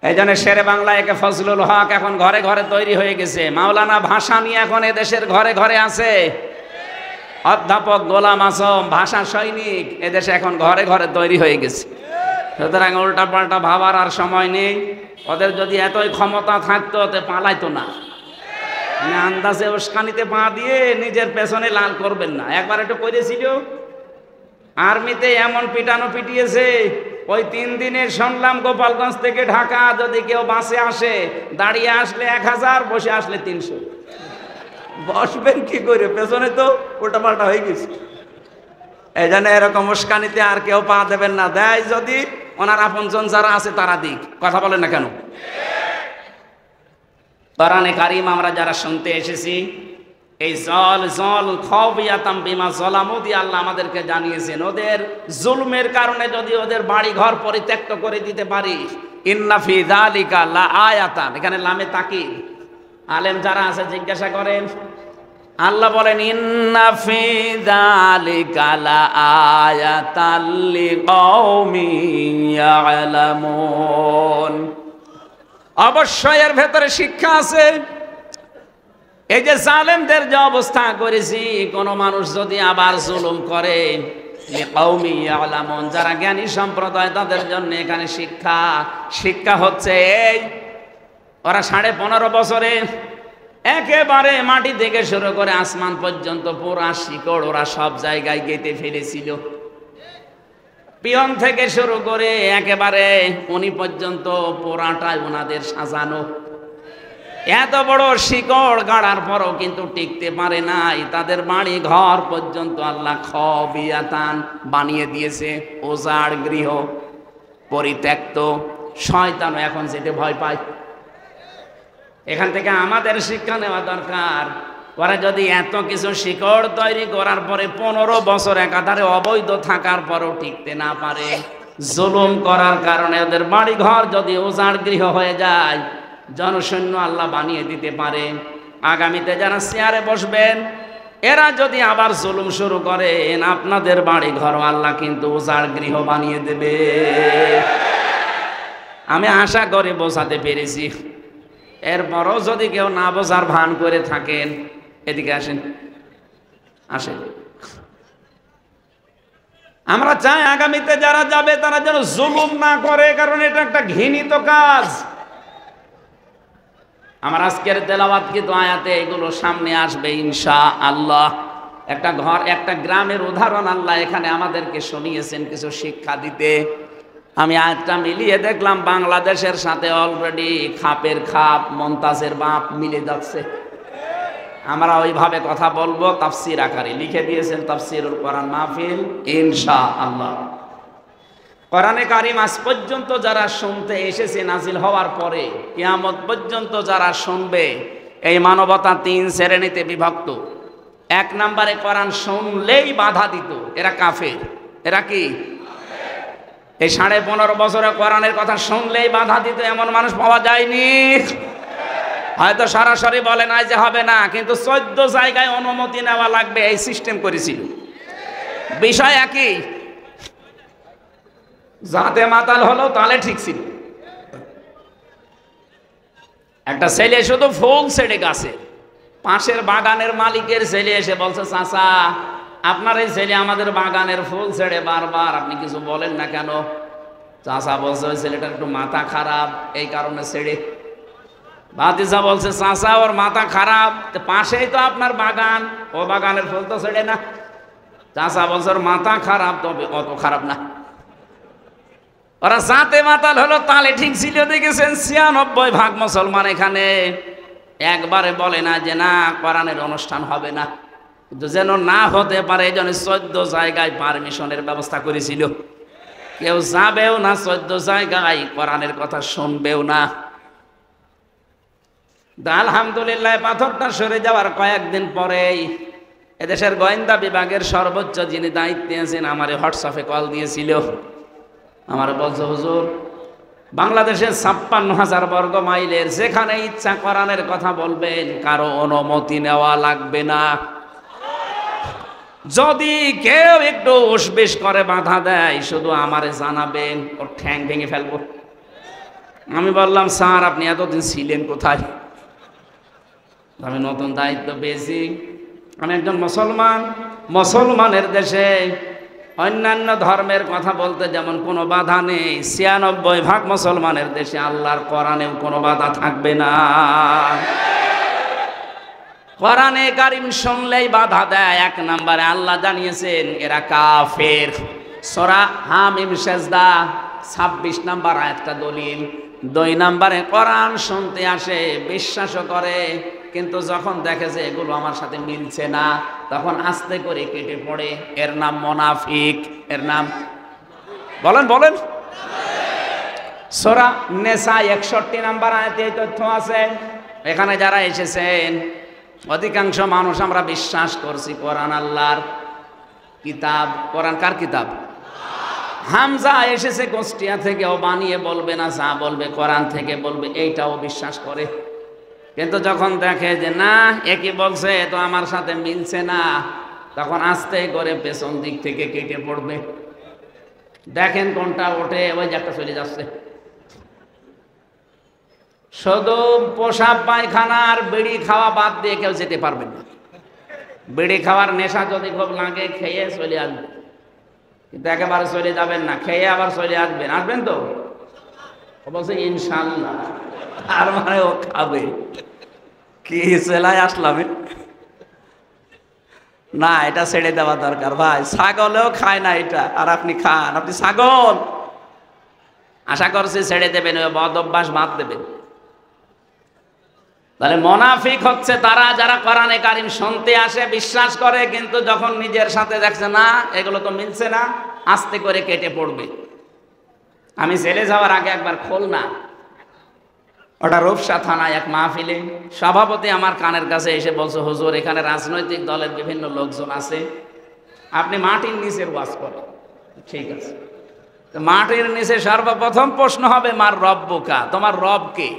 এই জন্য শেরে বাংলা একে ফজলুল হক এখন ঘরে ঘরে তৈরি হয়ে গেছে। মাওলানা ভাসানী এখন এদেশের ঘরে ঘরে আছে। অধ্যাপক গোলাম আজম ভাষা সৈনিক এদেশে এখন ঘরে ঘরে তৈরি হয়ে গেছে। সুতরাং উল্টা পাল্টা ভাবার আর সময় নেই। ওদের যদি এতই ক্ষমতা থাকতো তে পালাইতো না। আন্দাজে উস্কানিতে পা দিয়ে নিজের পেছনে লাল করবেন না। একবার একটু করেছিল, আর্মিতে এমন পিটানো পিটিয়েছে, ওই 3 দিনে শুনলাম গোপালগঞ্জ থেকে ঢাকা যদি কেউ বাসে আসে, দাঁড়িয়ে আসলে 1000, বসে আসলে 300। বসবেন কি করে? পেছনে তো উল্টা পাল্টা হয়ে গেছে। এই জন্য এরকম উস্কানিতে আর কেউ পা দেবেন না। দেয় যদি ওনার আপনজন যারা আছে তারা দিক। কথা বলেন না কেন? কোরআনে কারিম আমরা যারা শুনতে এসেছি, এই জল খাওয়াতাম বিমা জলামু দিয়ে আল্লাহ আমাদেরকে জানিয়েছেন, ওদের জুলমের কারণে যদি ওদের বাড়ি ঘর পরিত্যক্ত করে দিতে পারি, ইন্না ফি যালিকা লা আয়াতান, এখানে লামে তাকিদ। আলেম যারা আছে জিজ্ঞাসা করেন, আল্লাহ বলেন ইন্না ফি যালিকা লা আয়াতাল লিকাওমিন ইয়ালামুন, অবশ্যই এর ভেতরে শিক্ষা আছে। এই যে জালেমদের যে অবস্থা করেছি, কোন মানুষ যদি আবার জুলুম করে, লিকাওমিন ইয়ালামুন, যারা জ্ঞানী সম্প্রদায় তাদের জন্য এখানে শিক্ষা হচ্ছে এই, ওরা 15.5 বছরে একেবারে মাটি থেকে শুরু করে আসমান পর্যন্ত পুরা শিকড় ওরা সব জায়গায় গেঁথে ফেলেছিল। পিয়ন থেকে শুরু করে একেবারে উনি পর্যন্ত পুরাটাই ওনাদের সাজানো। এত বড় শিকড় গাড়ার পরও কিন্তু টিকতে পারে নাই। তাদের বাড়ি ঘর পর্যন্ত আল্লাহ খাওয়াতান বানিয়ে দিয়েছে, ওজাড় গৃহ, পরিত্যক্ত। শয়তানও এখন যেতে ভয় পায়। এখান থেকে আমাদের শিক্ষা নেওয়া দরকার। ওরা যদি এত কিছু শিকড় তৈরি করার পরে 15 বছর একাধারে অবৈধ থাকার পরও টিকতে না পারে, জুলুম করার কারণে ওদের বাড়ি ঘর যদি উজাড় গৃহ হয়ে যায়, জনশূন্য আল্লাহ বানিয়ে দিতে পারে। আগামীতে যারা চেয়ারে বসবেন, এরা যদি আবার জুলুম শুরু করেন, আপনাদের বাড়ি ঘর আল্লাহ কিন্তু উজাড় গৃহ বানিয়ে দেবে। আমি আশা করি বোঝাতে পেরেছি। এরপরও যদি কেউ না বোঝার ভান করে থাকেন, এদিকে আসেন। আমরা চাই আগামীতে যারা যাবে তারা যেন জুলুম না করে, কারণ এটা একটা ঘৃণিত কাজ। আমার আজকের তেলাওয়াতকৃত আয়াতে এগুলো সামনে আসবে ইনশাআল্লাহ। একটা গ্রামের উদাহরণ আল্লাহ এখানে আমাদেরকে শুনিয়েছেন কিছু শিক্ষা দিতে। আমি আয়াতটা মিলিয়ে দেখলাম বাংলাদেশের সাথে অলরেডি খাপের খাপ, মমতাজের বাপ মিলে যাচ্ছে। আমরা ওইভাবে কথা বলবো, তাফসির আকারে লিখে দিয়েছেন তাফসিরুল কোরআন মাহফিল ইনশাআল্লাহ। কোরআনে কারিম আজ পর্যন্ত যারা শুনতে এসেছে নাজিল হওয়ার পরে কিয়ামত পর্যন্ত যারা শুনবে, এই মানবতা 3 শ্রেণীতে বিভক্ত। 1 নম্বরে কোরআন শুনলেই বাধা দিত, এরা কাফের। এরা কি? এই 15.5 বছরে কোরআনের কথা শুনলেই বাধা দিত এমন মানুষ পাওয়া যায়নি। হয়তো সরাসরি বলে নাই যে হবে না, কিন্তু 14 জায়গায় অনুমতি নেওয়া লাগবে, এই সিস্টেম করেছিল। বিষয় একই, যাতে মাতাল হলো তাহলে ঠিক ছিল। একটা ছেলে শুধু ফুল ছেড়ে গাছে, পাশের বাগানের মালিকের ছেলে এসে বলছে, চাচা আপনার এই ছেলে আমাদের বাগানের ফুল ছেড়ে বারবার, আপনি কিছু বলেন না কেন? চাচা বলছে ওই ছেলেটার একটু মাথা খারাপ, এই কারণে ছেড়ে। ভাতিজা বলছে, চাচা ওর মাথা খারাপ, পাশেই তো আপনার বাগান, ও বাগানের ফুল তো ছেড়ে না। চাচা বলছে ওর মাথা খারাপ, তবে অত খারাপ না। ওরা যাতে মাতাল হলো তালে ঠিক ছিল। দেখেছেন 96% মুসলমান এখানে একবারে বলে না যে না কোরআনের অনুষ্ঠান হবে না, কিন্তু যেন না হতে পারে এই জন্য 14 জায়গায় পারমিশনের ব্যবস্থা করেছিল। কেউ যাবেও না 14 জায়গায়, কোরআনের কথা শুনবেও না। আলহামদুলিল্লাহ পাথরটা সরে যাওয়ার কয়েকদিন পরেই এদেশের গোয়েন্দা বিভাগের সর্বোচ্চ যিনি দায়িত্বে আছেন আমার হোয়াটসঅ্যাপে কল দিয়েছিল। আমার বলছে, হুজুর বাংলাদেশের 56,000 বর্গ মাইলের যেখানে ইচ্ছা কোরআনের কথা বলবেন, কারো অনুমতি নেওয়া লাগবে না। যদি কেউ একটু উসবিস করে বাধা দেয়, শুধু আমারে জানাবেন, ওর ঠ্যাং ভেঙে ফেলবো। আমি বললাম, স্যার আপনি এতদিন ছিলেন কোথায়? আমি নতুন দায়িত্ব পেয়েছি, আমি একজন মুসলমান, মুসলমানের দেশে অন্যান্য ধর্মের কথা বলতে যেমন কোনো বাধা নেই, 96% মুসলমানের দেশে আল্লাহর কোরআনেও কোনো বাধা থাকবে না। কোরআনে কারিম শুনলেই বাধা দেয়। 1 নম্বরে আল্লাহ জানিয়েছেন এরা কাফের। সূরা হামিম সেজদা 26 নম্বর আয়াতটা দলিল। 2 নম্বরে কোরআন শুনতে আসে, বিশ্বাসও করে, কিন্তু যখন দেখে যে এগুলো আমার সাথে মিলছে না, তখন আস্তে করে কেটে পড়ে। এর নাম মুনাফিক। এর নাম বলেন বলেন। সূরা নিসা 61 নম্বর আয়াতে এই তথ্য আছে। এখানে যারা এসেছেন অধিকাংশ মানুষ আমরা বিশ্বাস করছি কোরআন আল্লাহর কিতাব। কোরআন কার কিতাব? হামজা এসেছে কুষ্টিয়া থেকে, ও বানিয়ে বলবে না, যা বলবে কোরআন থেকে বলবে, এইটাও বিশ্বাস করে। কিন্তু যখন দেখে যে না একই বলছে, তো আমার সাথে মিলছে না, তখন আস্তে করে পেছন দিক থেকে কেটে পড়বে। দেখেন কোনটা ওঠে, ওই যে একটা চলে যাচ্ছে। শুধু পোশাক পায়খানার বিড়ি খাওয়া বাদ দিয়ে কেউ যেতে পারবেন না। বিড়ি খাওয়ার নেশা যদি খুব লাগে, খেয়ে চলে আসবে, কিন্তু একেবারে চলে যাবেন না, খেয়ে আবার চলে আসবেন। আসবেন তো? বলছে ইনশাল্লাহ। আর মানে ও খাবে। কি সেলাই আসলাম না, এটা ছেড়ে দেওয়া দরকার ভাই। ছাগলেও খায় না এটা, আর আপনি খান। আপনি ছাগল। আশা করছি ছেড়ে দেবেন, ওই বদ অভ্যাস বাদ দেবেন। তাহলে মুনাফিক হচ্ছে তারা যারা কোরআনে কারিম শুনতে আসে, বিশ্বাস করে, কিন্তু যখন নিজের সাথে দেখছে না এগুলো তো মিলছে না, আস্তে করে কেটে পড়বে। আমি জেলে যাওয়ার আগে একবার খুলনা, ওটা রূপসা থানায় এক মাহফিলে সভাপতি আমার কানের কাছে এসে বলছে, হুজুর এখানে রাজনৈতিক দলের বিভিন্ন লোকজন আছে, আপনি মাটির নিচের ওয়াজ করেন। ঠিক আছে, তো মাটির নিচে সর্বপ্রথম প্রশ্ন হবে মার রব্বুকা, তোমার রব কে?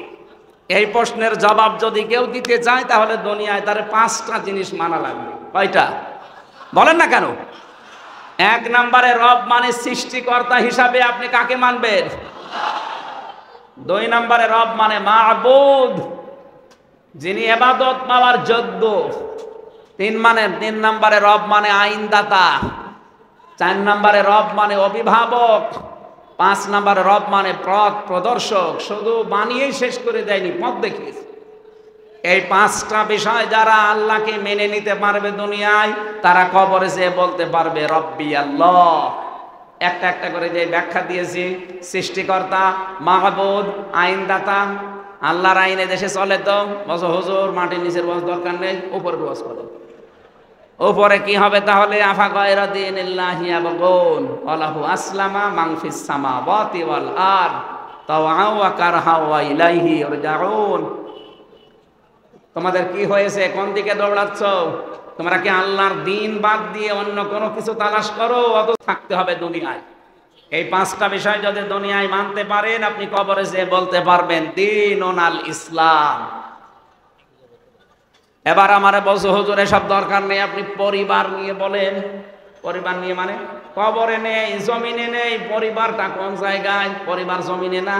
এই প্রশ্নের জবাব যদি কেউ দিতে চায়, তাহলে দুনিয়ায় তার 5টা জিনিস মানা লাগবে। কয়টা বলেন না কেন? 1 নম্বরে রব মানে সৃষ্টিকর্তা হিসাবে আপনি কাকে মানবেন? 2 নম্বরে রব মানে মাবুদ, যিনি ইবাদত পাওয়ার যোগ্য। 3 নম্বরে রব মানে আইনদাতা। 4 নম্বরে রব মানে অভিভাবক। 5 নম্বরে রব মানে পথ প্রদর্শক। শুধু বানিয়েই শেষ করে দেয়নি, পথ দেখিয়েছে। এই 5টা বিষয় যারা আল্লাহকে মেনে নিতে পারবে দুনিয়ায়, তারা কবরে যেয়ে বলতে পারবে রব্বি আল্লাহ। একটা একটা করে যে ব্যাখ্যা দিয়েছি, সৃষ্টিকর্তা, মাহবুদ, আইনদাতা। আল্লাহর আইনে দেশে চলে তো বস, হুজুর মাটির নিচের বস দরকার নেই, উপরে বস করে। উপরে কি হবে তাহলে? আফা গায়রা দীনিল্লাহি ইয়াবগুন ওয়ালাহু আসলামা মান ফিস সামাওয়াতি ওয়াল আরদ তাওআ ওয়া কারহা ওয়া ইলাইহি ইরজাউন। তোমাদের কি হয়েছে? কোন দিকে দৌড়াচ্ছ? তোমরা কি আল্লাহর দিন বাদ দিয়ে অন্য কোনো কিছু তালাশ করো? অত থাকতে হবে দুনিয়ায়। এই 5টা বিষয় যদি দুনিয়ায় মানতে পারেন, আপনি কবরে যেয়ে বলতে পারবেন দীনুন আল ইসলাম। এবার আমারে বলছো, হুজুর এসব দরকার নেই, আপনি পরিবার নিয়ে বলেন। পরিবার নিয়ে মানে কবরে নেই, জমিনে নেই। পরিবারটা কোন জায়গায়? পরিবার জমিনে না।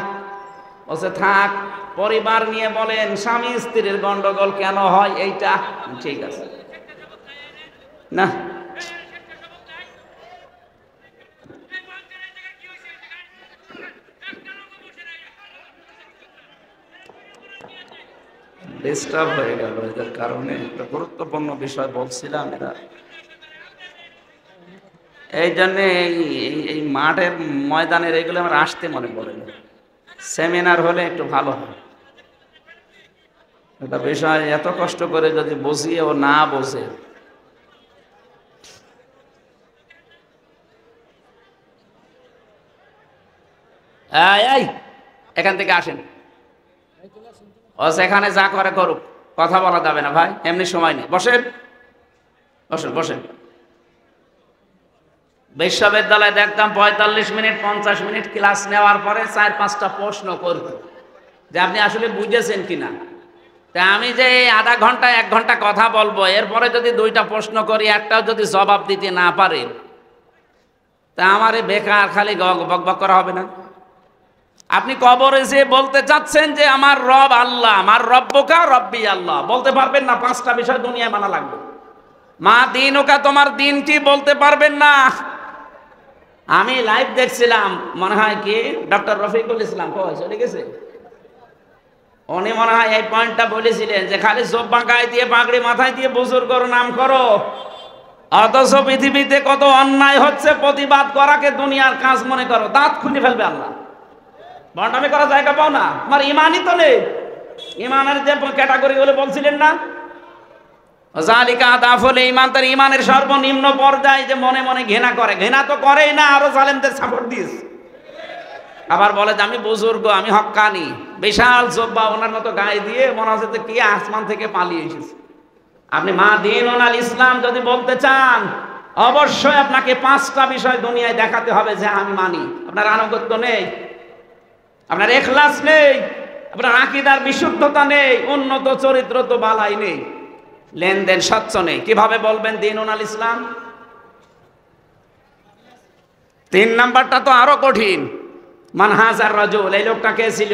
বলছে থাক, পরিবার নিয়ে বলেন। স্বামী স্ত্রীর গন্ডগোল কেন হয়? এইটা ঠিক আছে না? ডিস্টার্ব হয়ে গেল, এদের কারণে একটা গুরুত্বপূর্ণ বিষয় বলছিলাম। এরা এই জন্যে এই মাঠের ময়দানের এগুলো আমার আসতে মনে পড়ে না। সেমিনার হলে একটু ভালো হয়। একটা বিষয় এত কষ্ট করে যদি বুঝিয়ে ও না বোঝে, এই এখান থেকে আসেন, ও সেখানে যা করে করুক, কথা বলা যাবে না ভাই, এমনি সময় নেই। বসেন বসেন বসেন। বিশ্ববিদ্যালয়ে দেখতাম 45 মিনিট 50 মিনিট ক্লাস নেওয়ার পরে 4-5টা প্রশ্ন করত যে আপনি আসলে বুঝেছেন কিনা। তা আমি যে আধা ঘন্টা 1 ঘন্টা কথা বলবো, এরপরে যদি 2টা প্রশ্ন করি, একটাও যদি জবাব দিতে না পারে, তা আমারে বেকার খালি বকবক করা হবে না? আপনি কবরে যে বলতে চাচ্ছেন যে আমার রব আল্লাহ, আমার রব্বুকা রব্বি আল্লাহ, বলতে পারবেন না? 5টা বিষয় দুনিয়ায় মানা লাগবে। মা দিনুকা, তোমার দিন কি, বলতে পারবেন না। আমি লাইভ দেখছিলাম, মনে হয় কি ডক্টর রফিকুল ইসলাম চলে গেছে, উনি মনে হয় এই পয়েন্টটা বলেছিলেন যে খালি জোব্বা গায়ে দিয়ে পাগড়ি মাথায় দিয়ে বুজুর্গর নাম করো, অথচ পৃথিবীতে কত অন্যায় হচ্ছে প্রতিবাদ করাকে দুনিয়ার কাজ মনে করো। দাঁত খুলে ফেলবে আল্লাহ। বন্ডামি করা জায়গা পাও না, আমার ইমানই তো নেই। ইমানের যে ক্যাটাগরি গুলো বলছিলেন না, জালিকা আদাফুল ঈমান, তার ইমানের সর্বনিম্ন পর্যায়ে যে মনে মনে ঘৃণা করে, ঘৃণা তো করেই না, আরো জালেমদের সাপোর্ট দিস। আবার বলে যে আমি বুজুর্গ, আমি হক্কানি, বিশাল জব্বা ওনার মতো গায়ে দিয়ে মনে হচ্ছে কি আসমান থেকে পালিয়ে এসেছে। আপনি মা দীনুল ইসলাম যদি বলতে চান, অবশ্যই আপনাকে 5টা বিষয় দুনিয়ায় দেখাতে হবে যে আমি মানি। আপনার আনুগত্য নেই, আপনার ইখলাস নেই, আপনার আকীদার বিশুদ্ধতা নেই, উন্নত চরিত্র তো বালাই নেই, লেনদেন স্বচ্ছ নেই, কিভাবে বলবেন দীনুল ইসলাম? 3 নাম্বারটা তো আরো কঠিন। মান হাজার রাজুল, এই লোকটা কে ছিল?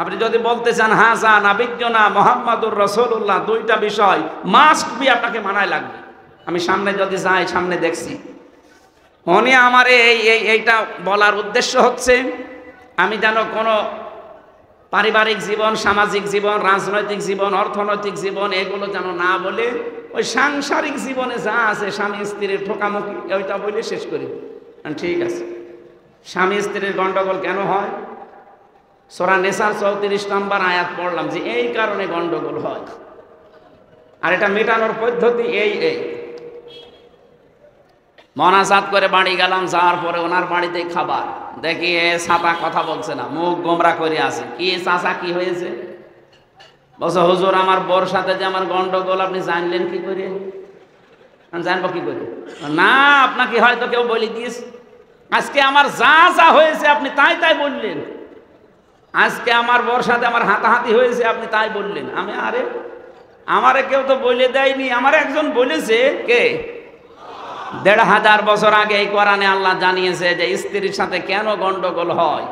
আপনি যদি বলতে চান হাজা নাবিয়্যুনা মুহাম্মাদুর রাসূলুল্লাহ, 2টা বিষয় মাস্ট বি আপনাকে মানায় লাগবে। আমি সামনে যদি যাই, সামনে দেখছি উনি আমার এইটা বলার উদ্দেশ্য হচ্ছে আমি যেন কোনো পারিবারিক জীবন, সামাজিক জীবন, রাজনৈতিক জীবন, অর্থনৈতিক জীবন এগুলো যেন না বলে ওই সাংসারিক জীবনে যা আছে স্বামী স্ত্রীর ঠোকামুখি ওইটা বলে শেষ করি। ঠিক আছে, স্বামী স্ত্রীর গন্ডগোল কেন হয়? সূরা নিসার 34 নম্বর আয়াত পড়লাম যে এই কারণে গন্ডগোল হয়, আর এটা মেটানোর পদ্ধতি এই মনাজাত করে বাড়ি গেলাম, যাওয়ার পরে ওনার বাড়িতে খাবার দেখি ছাতা কথা বলছে না, মুখ গোমরা করে আছে। কি চাচা, কি হয়েছে? বলছে হুজুর আমার বউর সাথে যে আমার গন্ডগোল, আপনি জানলেন কি করে? জানবো কি করে? না, আপনাকে হয়তো কেউ বলে দিয়েছে। আজকে আমার যা যা হয়েছে আপনি তাই তাই বললেন। আজকে আমার বউর সাথে আমার হাতাহাতি হয়েছে, আপনি তাই বললেন। আমি আরে আমারে কেউ তো বলে দেয়নি, আমার একজন বলেছে। কে? 1500 বছর আগে এই কোরআনে আল্লাহ জানিয়েছে যে স্ত্রীর সাথে কেন গন্ডগোল হয়।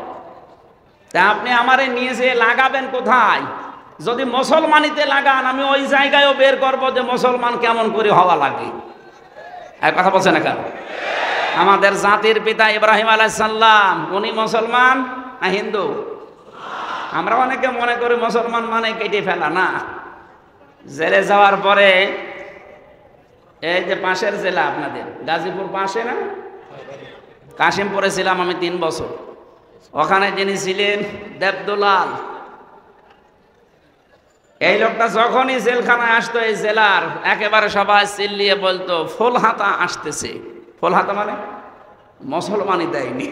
তা আপনি আমারে নিয়ে যেয়ে লাগাবেন কোথায়? যদি মুসলমানিতে লাগান, আমি ওই জায়গায়ও বের করব যে মুসলমান কেমন করে হওয়া লাগে। এক কথা বলছে না কেন? আমাদের জাতির পিতা ইব্রাহিম আলাইহিস সালাম, উনি মুসলমান না হিন্দু? আমরা অনেকে মনে করি মুসলমান মানে কেটে ফেলা। না, জেলে যাওয়ার পরে এই যে পাশের জেলা আপনাদের গাজীপুর পাশে না, কাশিমপুরে ছিলাম আমি 3 বছর। ওখানে যিনি ছিলেন দেবদুলাল, এই লোকটা যখনই জেলখানায় আসতো, এই জেলার একেবারে সবাই চিল্লিয়ে বলতো ফুল হাতা আসতেছে। ফুল হাতা মানে মুসলমানই দেয়নি।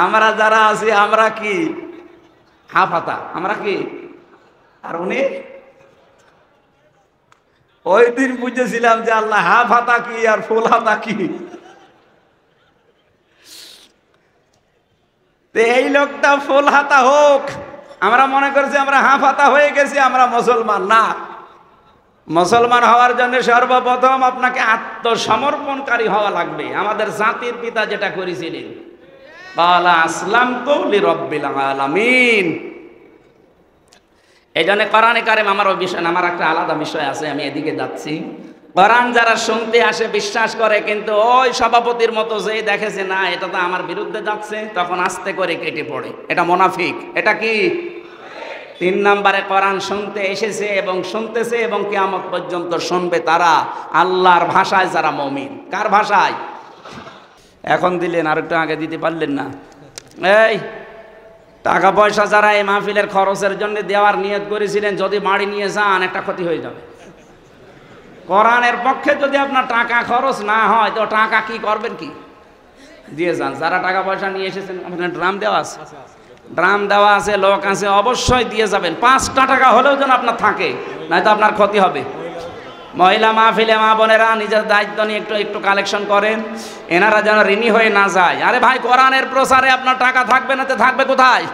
আমরা যারা আছি আমরা কি হাফ হাতা, আমরা কি? আর উনি ওই দিন বুঝেছিলাম যে আল্লাহ হাফ হাতা কি আর ফুল হাতা কি। এই লোকটা ফুল হাতা হোক, আমরা মনে করছি আমরা হাফ হাতা হয়ে গেছি, আমরা মুসলমান। না, মুসলমান হওয়ার জন্য সর্বপ্রথম আপনাকে আত্মসমর্পণকারী হওয়া লাগবে। আমাদের জাতির পিতা যেটা করেছিলেন, ক্বালা আসলামতু লিরাব্বিল আলামিন। এই জন্য কোরআনে কারিম আমার বিষয়, আমার একটা আলাদা বিষয় আছে, আমি এদিকে যাচ্ছি। কোরআন যারা শুনতে আসে বিশ্বাস করে, কিন্তু ওই সভাপতির মতো যেই দেখেছে না এটা তো আমার বিরুদ্ধে যাচ্ছে, তখন আস্তে করে কেটে পড়ে। এটা মুনাফিক। এটা কি? 3 নম্বরে কোরআন শুনতে এসেছে এবং শুনতেছে এবং কিয়ামত পর্যন্ত শুনবে তারা আল্লাহর ভাষায় যারা মুমিন। কার ভাষায়? এখন দিলেন, আর একটু আগে দিতে পারলেন না। এই টাকা পয়সা যারা এই মাহফিলের খরচের জন্য দেওয়ার নিয়ত করেছিলেন, যদি বাড়ি নিয়ে যান একটা ক্ষতি হয়ে যাবে। কোরআনের পক্ষে যদি আপনার টাকা খরচ না হয় তো টাকা কি করবেন? কি দিয়ে যান। যারা টাকা পয়সা নিয়ে এসেছেন, আপনার ড্রাম দেওয়া আছে, ড্রাম দেওয়া আছে, লোক আছে, অবশ্যই দিয়ে যাবেন। 5টা টাকা হলেও যেন আপনার থাকে, নয়তো আপনার ক্ষতি হবে। মহিলা মাহফিলে মা বোনেরা নিজের দায়িত্ব নিয়ে একটু একটু কালেকশন করেন, এনারা যেন ঋণী হয়ে না যায়। আরে ভাই, কোরআনের প্রচারে আপনার টাকা থাকবে না তো থাকবে কোথায়?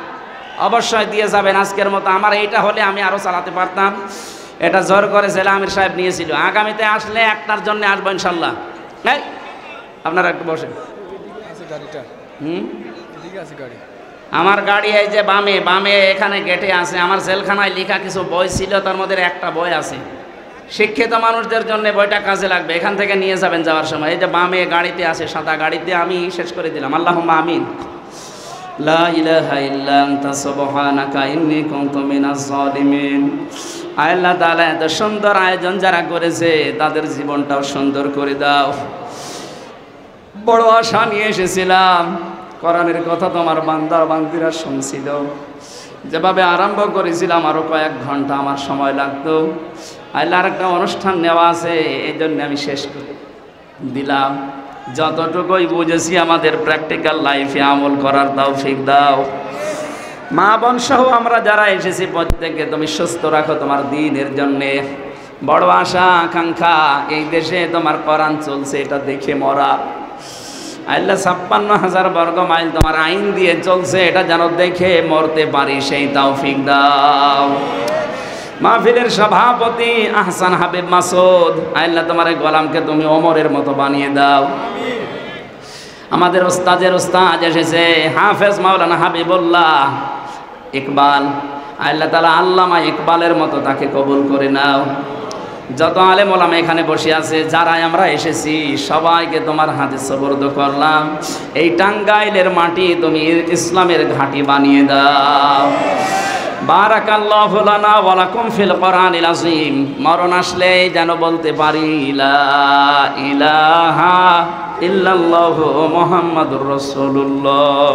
অবশ্যই দিয়ে যাবেন। আজকের মতো আমার এইটা হলে আমি আরও চালাতে পারতাম। এটা জোর করে জেলা আমির সাহেব নিয়েছিল। আগামীতে আসলে একটার জন্য আসবো ইনশাল্লাহ। এই আপনারা একটু বসেন। আমার গাড়ি এই যে বামে বামে এখানে গেটে আছে। আমার জেলখানায় লেখা কিছু বই ছিল, তার মধ্যে একটা বই আছে শিক্ষিত মানুষদের জন্য, বইটা কাজে লাগবে। এখান থেকে নিয়ে যাবেন যাওয়ার সময়। এই যে বামে গাড়িতে আছে, সাদা গাড়িতে, আমি শেষ করে দিলাম। আল্লাহুম্মা আমিন। লা ইলাহা ইল্লা আনতা সুবহানাকা ইন্নী কুনতু মিনাজ জালিমিন। আল্লাহ তাআলা এত সুন্দর আয়োজন যারা করেছে তাদের জীবনটাও সুন্দর করে দাও। বড় আশা নিয়ে এসেছিলাম, কোরআনের কথা তোমার বান্দা বান্দিরা শুনছিল। যেভাবে আরম্ভ করেছিলাম আরো কয়েক ঘন্টা আমার সময় লাগতো। আল্লাহ আরেকটা অনুষ্ঠান নেওয়া আছে, এই জন্য আমি শেষ করে দিলাম। যতটুকুই বুঝেছি আমাদের প্র্যাকটিক্যাল লাইফে আমল করার তৌফিক দাও। মা বোন সহ আমরা যারা এসেছি প্রত্যেককে তুমি সুস্থ রাখো তোমার দ্বীনের জন্যে। বড় আশা আকাঙ্ক্ষা, এই দেশে তোমার কোরআন চলছে এটা দেখে মরা। আল্লাহ ৫৬,০০০ বর্গ মাইল তোমার আইন দিয়ে চলছে, এটা যেন দেখে মরতে পারি, সেই তৌফিক দাও। মাহফিলের সভাপতি আহসান হাবিব মাসুদ, আল্লাহ তোমার এই গোলামকে তুমি ওমরের মতো বানিয়ে দাও। আমাদের ওস্তাদের ওস্তাদ এসেছে হাফেজ মাওলানা হাবিবুল্লাহ ইকবাল, আল্লাহ তাআলা আল্লামা ইকবালের মতো তাকে কবুল করে নাও। যত আলেম ওলামা এখানে বসে আছে, যারাই আমরা এসেছি সবাইকে তোমার হাতে সুপর্দ করলাম। এই টাঙ্গাইলের মাটি তুমি ইসলামের ঘাঁটি বানিয়ে দাও। বারাকাল্লাহু লানা ওয়া লাকুম ফিল কোরআনিল আযীম। মরণ আসলে যেন বলতে পারি লা ইলাহা ইল্লাল্লাহু মুহাম্মাদুর রাসূলুল্লাহ।